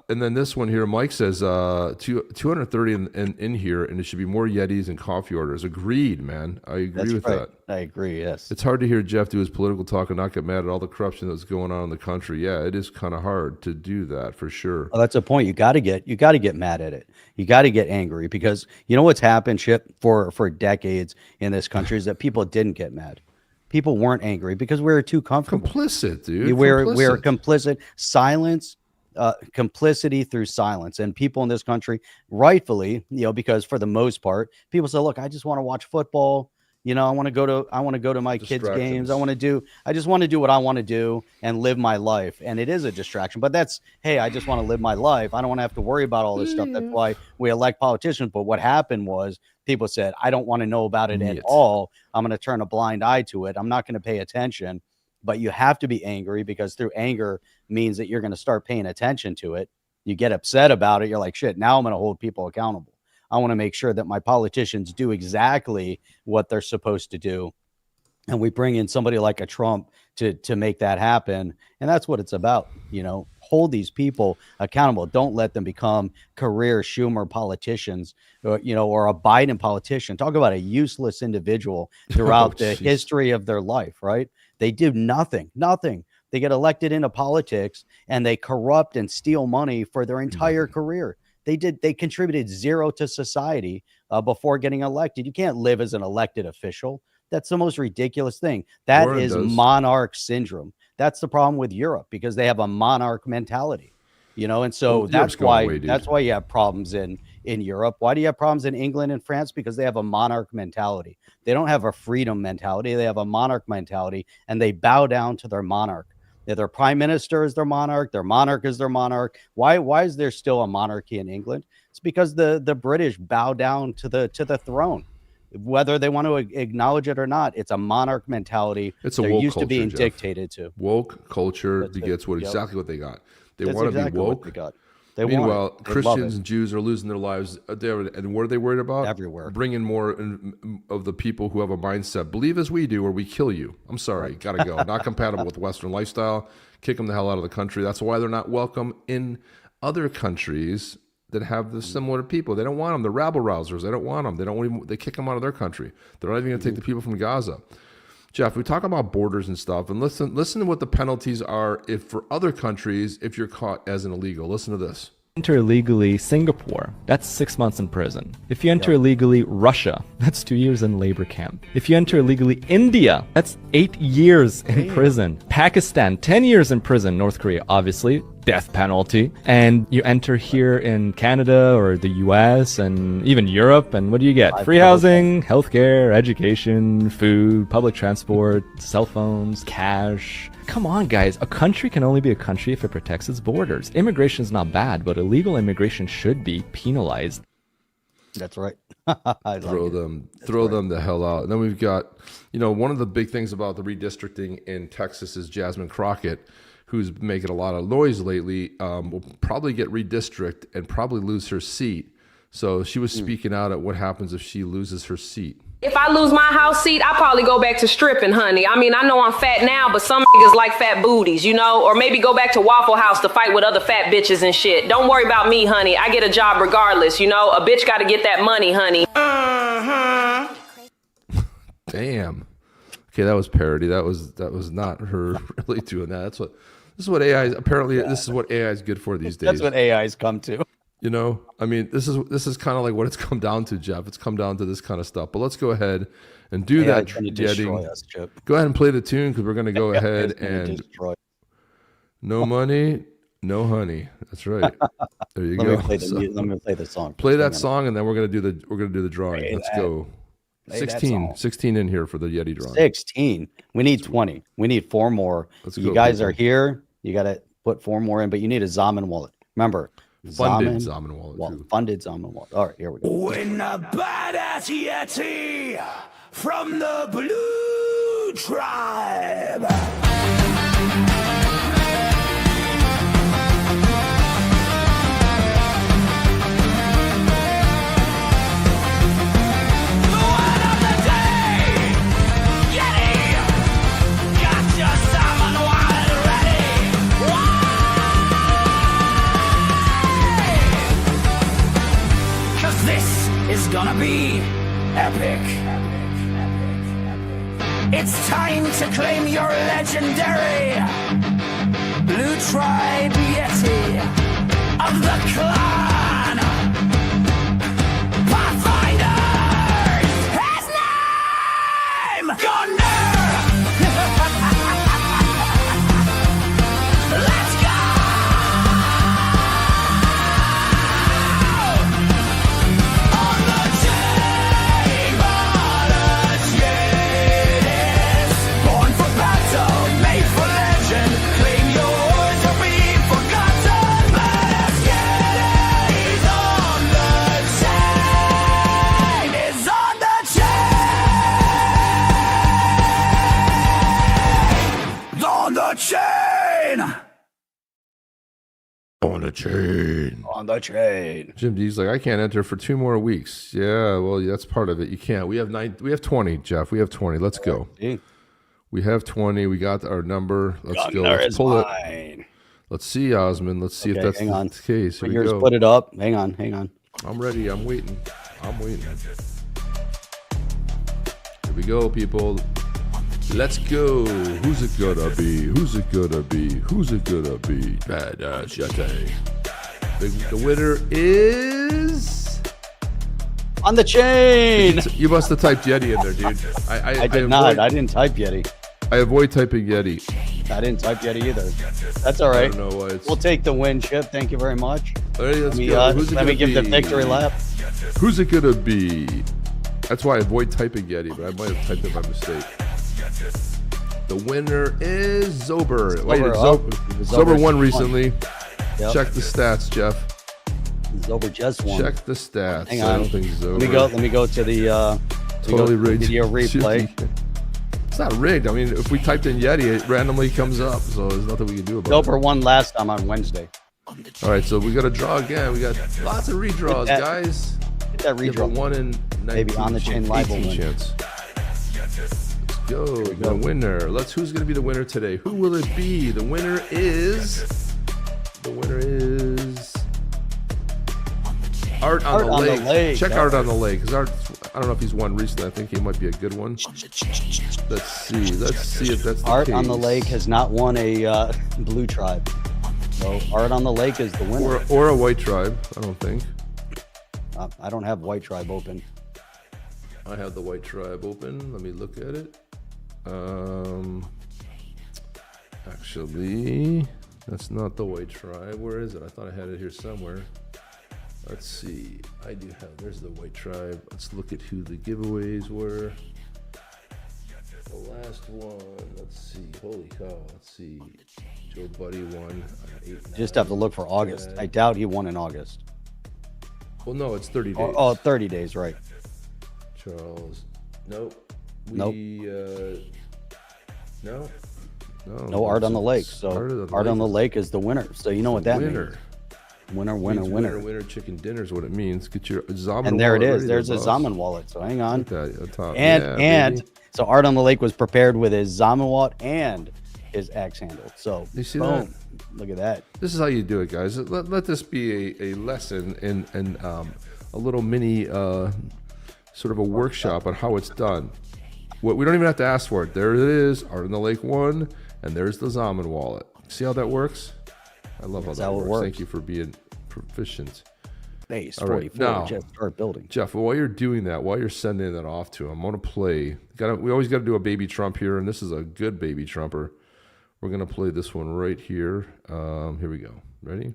And then this one here, Mike says 230 in here, and it should be more Yetis and coffee orders. Agreed, man. I agree with that. I agree, yes. It's hard to hear Jeff do his political talk and not get mad at all the corruption that's going on in the country. Yeah, it is kind of hard to do that for sure. Well, that's a point. You got to get mad at it. You got to get angry, because you know what's happened, Chip, for decades in this country is that people didn't get mad. People weren't angry because we were too comfortable. Complicit, dude. We're complicit. Silence. Complicity through silence. And people in this country, rightfully, because for the most part, people say, look, I just want to watch football. You know, I want to go to my kids' games. I just want to do what I want to do and live my life. And it is a distraction, but hey, I just want to live my life. I don't want to have to worry about all this stuff. That's why we elect politicians. But what happened was people said, I don't want to know about it at all. I'm going to turn a blind eye to it. I'm not going to pay attention. But you have to be angry, because through anger means that you're going to start paying attention to it. You get upset about it. You're like, shit, now I'm going to hold people accountable. I want to make sure that my politicians do exactly what they're supposed to do. And we bring in somebody like a Trump to make that happen. And that's what it's about. You know, hold these people accountable. Don't let them become career Schumer politicians, or a Biden politician. Talk about a useless individual throughout the history of their life, right? They do nothing. They get elected into politics and they corrupt and steal money for their entire career. They contributed zero to society before getting elected. You can't live as an elected official. That's the most ridiculous thing. That is monarch syndrome. That's the problem with Europe, because they have a monarch mentality, and so that's why you have problems in Europe. Why do you have problems in England and France? Because they have a monarch mentality. They don't have a freedom mentality. They have a monarch mentality, and they bow down to their monarch. Their prime minister is their monarch is their monarch. Why is there still a monarchy in England? It's because the British bow down to the throne, whether they want to acknowledge it or not. It's a monarch mentality. It's a They're woke used culture, to being Jeff. dictated to. Woke culture begets exactly what they got. They want to be woke. Meanwhile, Christians and Jews are losing their lives. And what are they worried about? Everywhere. Bringing more of the people who have a mindset, believe as we do, or we kill you. I'm sorry, got to go. Not compatible with Western lifestyle. Kick them the hell out of the country. That's why they're not welcome in other countries that have the similar people. They don't want them. They're rabble rousers. They don't want them. They kick them out of their country. They're not even going to take the people from Gaza. Jeff, we talk about borders and stuff, and listen to what the penalties are for other countries if you're caught as an illegal. Listen to this. Enter illegally Singapore, that's 6 months in prison. If you enter illegally Russia, that's 2 years in labor camp. If you enter illegally India, that's 8 years in prison. Pakistan, 10 years in prison. North Korea, obviously, death penalty. And you enter here in Canada or the US and even Europe, and what do you get? Free housing, healthcare, education, food, public transport, cell phones, cash. Come on, guys. A country can only be a country if it protects its borders. Immigration is not bad, but illegal immigration should be penalized. That's right. Throw them the hell out. And then we've got, one of the big things about the redistricting in Texas is Jasmine Crockett, who's making a lot of noise lately, will probably get redistricted and probably lose her seat. So she was speaking out at what happens if she loses her seat. If I lose my house seat, I'll probably go back to stripping, honey. I mean, I know I'm fat now, but some niggas like fat booties, or maybe go back to Waffle House to fight with other fat bitches and shit. Don't worry about me, honey. I get a job regardless, A bitch got to get that money, honey. Damn. Okay, that was parody. That was not her really doing that. This is what AI is. Apparently, this is what AI is good for these days. That's what AI's come to. I mean, this is kind of like what it's come down to, Jeff. It's come down to this kind of stuff. But let's go ahead and do that. Go ahead and play the tune, because we're going to go ahead and no money, no honey. That's right. There you go. Let me play the song. Play that song, and then we're going to do the drawing. Let's go. 16 in here for the Yeti drawing. 16. We need 20. We need 4 more. You guys are here. You got to put 4 more in, but you need a Zaman wallet. Remember. Funded Zaman wallet. Funded Zaman wallet. All right, here we go. When a badass Yeti from the Blue Tribe. Is gonna be epic. It's time to claim your legendary Blue Tribe Yeti of the clan Pathfinders. His name Gunner. Yeah. the chain. On the chain. Jim D's like, I can't enter for 2 more weeks. Yeah, well, that's part of it. You can't. We have 20, Jeff. We have 20. Let's go. We have 20. We got our number. Let's go. Let's pull it. Let's see, Osmond. Let's see if that's the case. Here we go. Put it up. Hang on. I'm ready. I'm waiting. Here we go, people. Let's go. Who's it gonna be? Badass Yeti. The winner is on the chain. You must have typed Yeti in there, dude. I did not. I didn't type Yeti. I avoid typing Yeti. I didn't type Yeti either. That's all right. I don't know why we'll take the win, Chip. Thank you very much. All right, let's go. Let me give the victory lap. Who's it gonna be? That's why I avoid typing Yeti, but I might have typed it by mistake. The winner is Zober. Zober won recently. Yep. Check the stats, Jeff. Zober just won. Check the stats. Hang on. I don't think Zober. Let me go to the totally rigged video replay. It's not rigged. I mean, if we typed in Yeti, it randomly comes up. So there's nothing we can do about it. Zober won last time on Wednesday. All right, so we got to draw again. We got lots of redraws, guys. Get that redraw. 1 in 19, maybe on the chain live will win. Chance. Go. The winner. Who's going to be the winner today? Who will it be? The winner is Art on the Lake. Check Art on the Lake, because Art, I don't know if he's won recently. I think he might be a good one. Let's see if that's the Art case. on the Lake has not won a blue tribe. So Art on the Lake is the winner. Or a white tribe, I don't think. I don't have white tribe open. I have the white tribe open. Let me look at it. Actually, that's not the white tribe. Where is it? I thought I had it here somewhere. Let's see. I do have. There's the white tribe. Let's look at who the giveaways were. The last one. Let's see. Holy cow. Let's see. Joe Buddy won. Just have to look for August. I doubt he won in August. Well, no, it's 30 days. Oh, 30 days, right. Charles. Nope. Nope. No. No Art on the Lake. So Art on the Lake is the winner. So you know what that means. Winner. Chicken dinner is what it means. Get your Zaman and there wallet it is. ready, There's a boss. Zaman wallet. So hang on. Top. And so Art on the Lake was prepared with his Zaman wallet and his X handle. So you see boom. that? Look at that. This is how you do it, guys. Let this be a lesson in a little mini sort of a workshop on how it's done. We don't even have to ask for it. There it is. Art on the Lake 1, and there's the Zaman wallet. See how that works? I love how that works. Thank you for being proficient. Base All right, 44. now, Just start building. Jeff, while you're doing that, while you're sending that off to him, I'm going to play. We always got to do a baby Trump here, and this is a good baby Trumper. We're going to play this one right here. Here we go. Ready?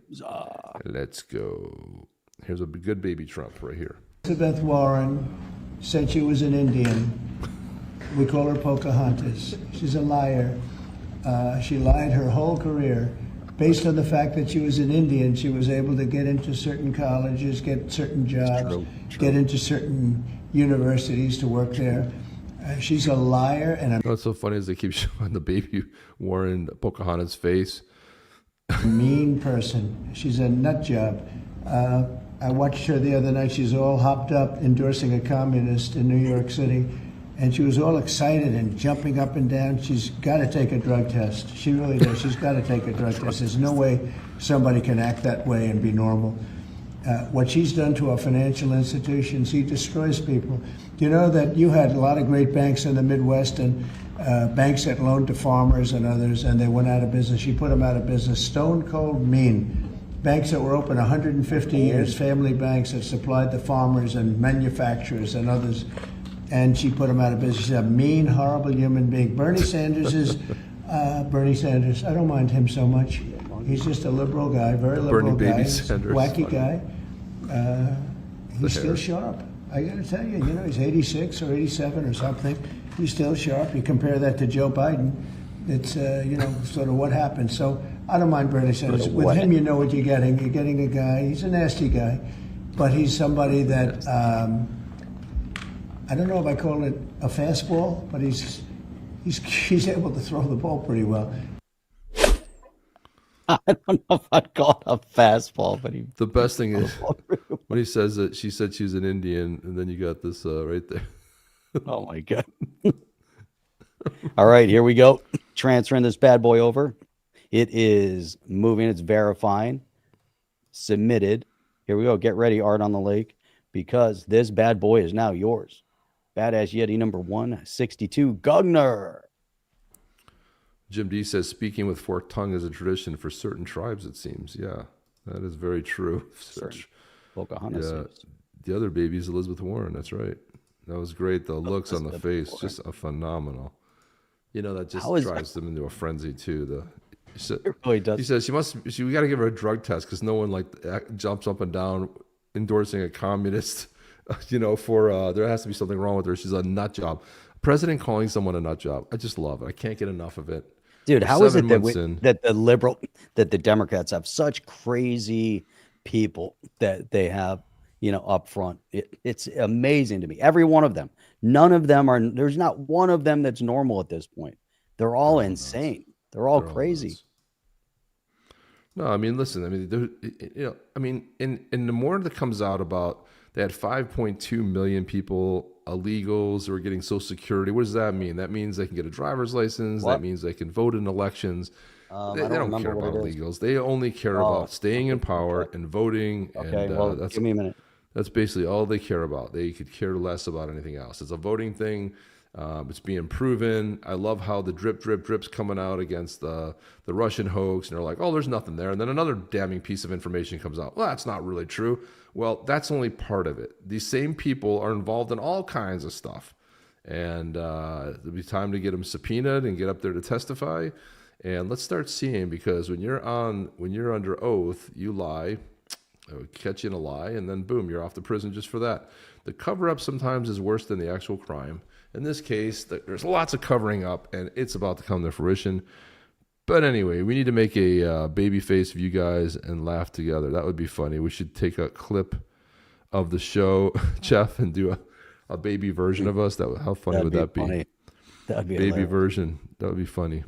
Let's go. Here's a good baby Trump right here. Elizabeth Warren said she was an Indian. We call her Pocahontas. She's a liar. She lied her whole career. Based on the fact that she was an Indian, she was able to get into certain colleges, get certain jobs, get into certain universities to work there. She's a liar. And what's so funny is they keep showing the baby Warren Pocahontas' face. Mean person. She's a nut job. I watched her the other night. She's all hopped up endorsing a communist in New York City. And she was all excited and jumping up and down. She's got to take a drug test. She really does. She's got to take a drug test. There's no way somebody can act that way and be normal. What she's done to our financial institutions, he destroys people. Do you know that you had a lot of great banks in the Midwest and banks that loaned to farmers and others, and they went out of business? She put them out of business. Stone cold mean. Banks that were open 150 years, family banks that supplied the farmers and manufacturers and others. And she put him out of business. She's a mean, horrible human being. Bernie Sanders is Bernie Sanders. I don't mind him so much. He's just a liberal guy, very liberal guy, wacky guy. He's still sharp. I got to tell you, he's 86 or 87 or something. He's still sharp. You compare that to Joe Biden. It's sort of what happened. So I don't mind Bernie Sanders. With him, you know what you're getting. You're getting a guy. He's a nasty guy, but he's somebody that. I don't know if I call it a fastball, but he's able to throw the ball pretty well. I don't know if I'd call it a fastball, but he. The best thing is when he says that she said she was an Indian, and then you got this right there. Oh my God. All right, here we go. Transferring this bad boy over. It is moving. It's verifying. Submitted. Here we go. Get ready, Art on the Lake, because this bad boy is now yours. Badass Yeti number 162, Gugner. Jim D says, speaking with forked tongue is a tradition for certain tribes, it seems. Yeah, that is very true. Pocahontas. Yeah, the other baby is Elizabeth Warren. That's right. That was great. The looks on the face, just a phenomenal. You know, that just drives them into a frenzy too. It really does. He says we got to give her a drug test because no one jumps up and down endorsing a communist. You know, for there has to be something wrong with her. She's a nut job. President calling someone a nut job. I just love it. I can't get enough of it. Dude, how is it that the Democrats have such crazy people that they have, you know, up front? It's amazing to me. Every one of them. None of them are. There's not one of them that's normal at this point. They're all insane. They're all crazy. No, I mean, listen. I mean, you know, I mean, in the more that comes out about. They had 5.2 million people, illegals, who are getting Social Security. What does that mean? That means they can get a driver's license. What? That means they can vote in elections. They don't care about illegals. They only care about staying in power and voting. Okay, and, give me a minute. That's basically all they care about. They could care less about anything else. It's a voting thing. It's being proven. I love how the drip's coming out against the Russian hoax. And they're like, oh, there's nothing there. And then another damning piece of information comes out. Well, that's not really true. Well, that's only part of it. These same people are involved in all kinds of stuff. And it'll be time to get them subpoenaed and get up there to testify. And let's start seeing, because when you're under oath, you lie, catch you in a lie, and then boom, you're off to prison just for that. The cover-up sometimes is worse than the actual crime. In this case, there's lots of covering up, and it's about to come to fruition. But anyway, we need to make a baby face of you guys and laugh together. That would be funny. We should take a clip of the show, Jeff, and do a baby version of us. How funny would that be? That'd be baby hilarious. version. That would be funny.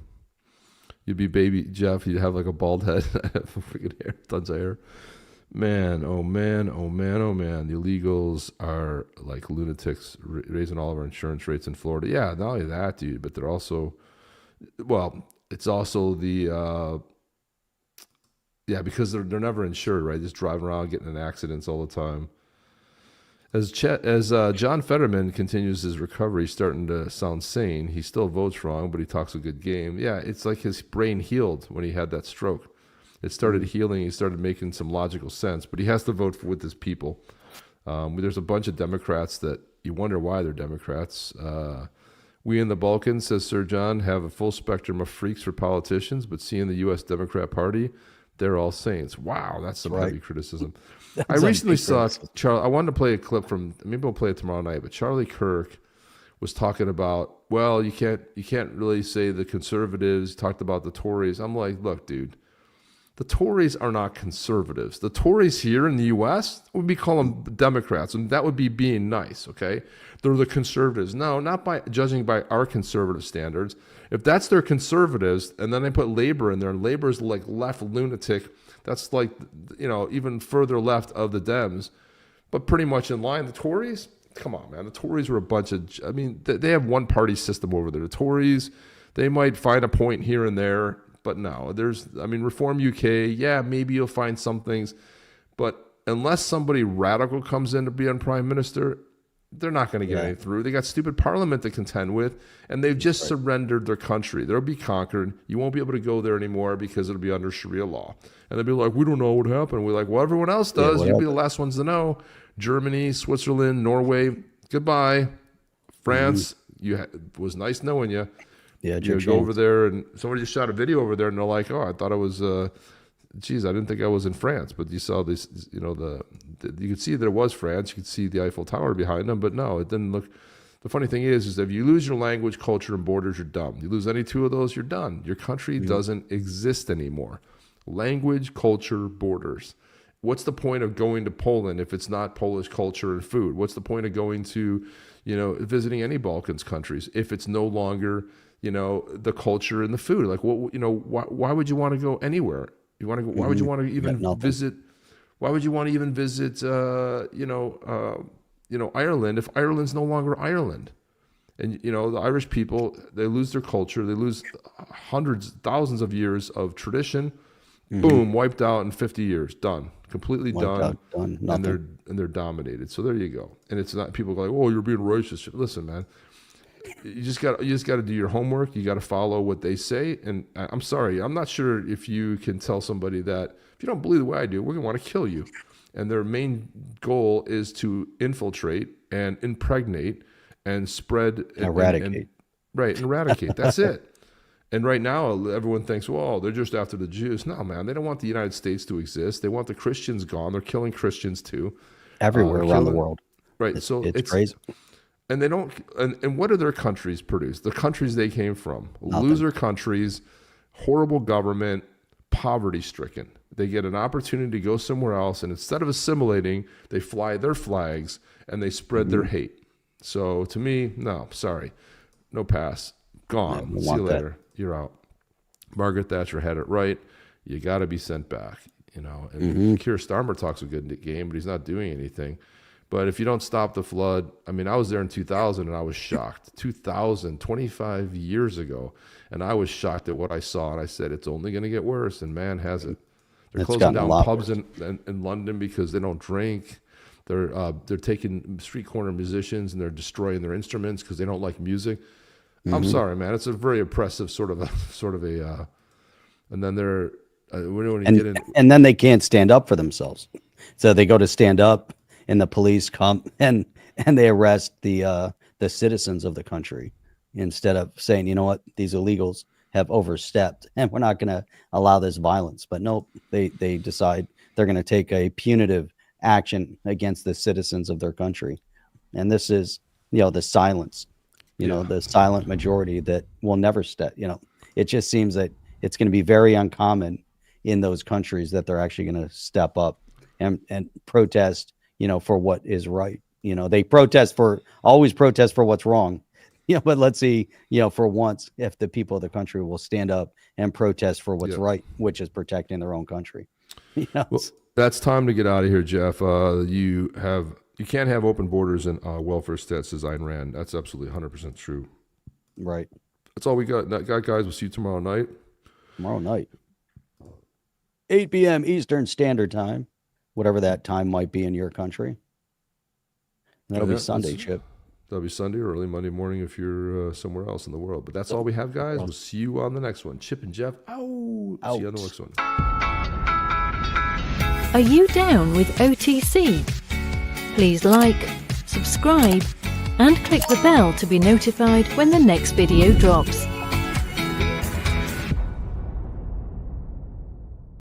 You'd be baby Jeff. You'd have like a bald head, freaking hair, tons of hair. Man, oh man, oh man, oh man. The illegals are like lunatics, raising all of our insurance rates in Florida. Yeah, not only that, dude, but they're also, well, it's also the, because they're never insured, right? Just driving around, getting in accidents all the time. As John Fetterman continues his recovery, he's starting to sound sane. He still votes wrong, but he talks a good game. Yeah, it's like his brain healed when he had that stroke. It started healing. He started making some logical sense, but he has to vote with his people. There's a bunch of Democrats that you wonder why they're Democrats. We in the Balkans, says Sir John, have a full spectrum of freaks for politicians, but seeing the U.S. Democrat Party, they're all saints. Wow, that's some heavy criticism. I recently saw Charlie. I wanted to play a clip from. Maybe we'll play it tomorrow night. But Charlie Kirk was talking about. Well, you can't really say the conservatives. Talked about the Tories. I'm like, look, dude. The Tories are not conservatives. The Tories here in the U.S., would be calling them Democrats, and that would be being nice, okay? They're the conservatives. No, not by judging by our conservative standards. If that's their conservatives, and then they put labor in there, and labor's like left lunatic, that's like, you know, even further left of the Dems, but pretty much in line. The Tories, come on, man. The Tories were a bunch of, I mean, they have one party system over there. The Tories, they might find a point here and there, but no, Reform UK, yeah, maybe you'll find some things, but unless somebody radical comes in to be on prime minister, they're not going to get any through. They got stupid parliament to contend with, and they've just surrendered their country. They'll be conquered. You won't be able to go there anymore because it'll be under Sharia law. And they'll be like, we don't know what happened. We're like, well, everyone else does. You'll be the last ones to know. Germany, Switzerland, Norway, goodbye. France, it was nice knowing you. Yeah, you go over there, and somebody just shot a video over there, and they're like, "Oh, I thought I was, I didn't think I was in France." But you saw this, you know, you could see there was France. You could see the Eiffel Tower behind them, but no, it didn't look. The funny thing is if you lose your language, culture, and borders, you're dumb. You lose any two of those, you're done. Your country doesn't exist anymore. Language, culture, borders. What's the point of going to Poland if it's not Polish culture and food? What's the point of going to, you know, visiting any Balkans countries if it's no longer, you know, the culture and the food? Like, what, you know, why would you want to go anywhere You want to go? Why would you want to even visit? Why would you want to even visit? Ireland if Ireland's no longer Ireland. And, the Irish people, they lose their culture. They lose hundreds, thousands of years of tradition. Boom, wiped out in 50 years. Done. Completely done. And they're dominated. So there you go. And it's not, people go like, oh, you're being racist. Listen, man, you just got to do your homework. You got to follow what they say. And I'm sorry, I'm not sure if you can tell somebody that if you don't believe the way I do, we're going to want to kill you. And their main goal is to infiltrate and impregnate and spread. Eradicate. Eradicate. That's it. And right now, everyone thinks, well, they're just after the Jews. No, man, they don't want the United States to exist. They want the Christians gone. They're killing Christians too. Everywhere around the world. Right. It's crazy. And they don't. And what do their countries produce? The countries they came from. Nothing. Loser countries, horrible government, poverty-stricken. They get an opportunity to go somewhere else, and instead of assimilating, they fly their flags and they spread their hate. So to me, no, sorry. No pass. Gone. See you later. You're out. Margaret Thatcher had it right. You got to be sent back, And Keir Starmer talks a good game, but he's not doing anything. But if you don't stop the flood, I mean, I was there in 2000 and I was shocked. 2000, 25 years ago. And I was shocked at what I saw. And I said, it's only going to get worse. And man, has it. They're closing down pubs in London because they don't drink. They're taking street corner musicians and they're destroying their instruments because they don't like music. I'm sorry, man. It's a very oppressive sort of a, and then they're, and then they can't stand up for themselves. So they go to stand up and the police come and they arrest the citizens of the country instead of saying, you know what, these illegals have overstepped and we're not going to allow this violence. But nope, they decide they're going to take a punitive action against the citizens of their country. And this is, the silence. The silent majority that will never step, it just seems that it's going to be very uncommon in those countries that they're actually going to step up and protest, for what is right. They always protest for what's wrong. But let's see, for once, if the people of the country will stand up and protest for what's right, which is protecting their own country. Well, that's time to get out of here, Jeff. You can't have open borders and welfare stats, says Ayn Rand. That's absolutely 100% true. Right. That's all we got. Guys, we'll see you tomorrow night. Tomorrow night. 8 p.m. Eastern Standard Time, whatever that time might be in your country. That'll be Sunday, Chip. That'll be Sunday or early Monday morning if you're somewhere else in the world. But that's all we have, guys. We'll see you on the next one. Chip and Jeff, out. See you on the next one. Are you down with OTC? Please like, subscribe, and click the bell to be notified when the next video drops.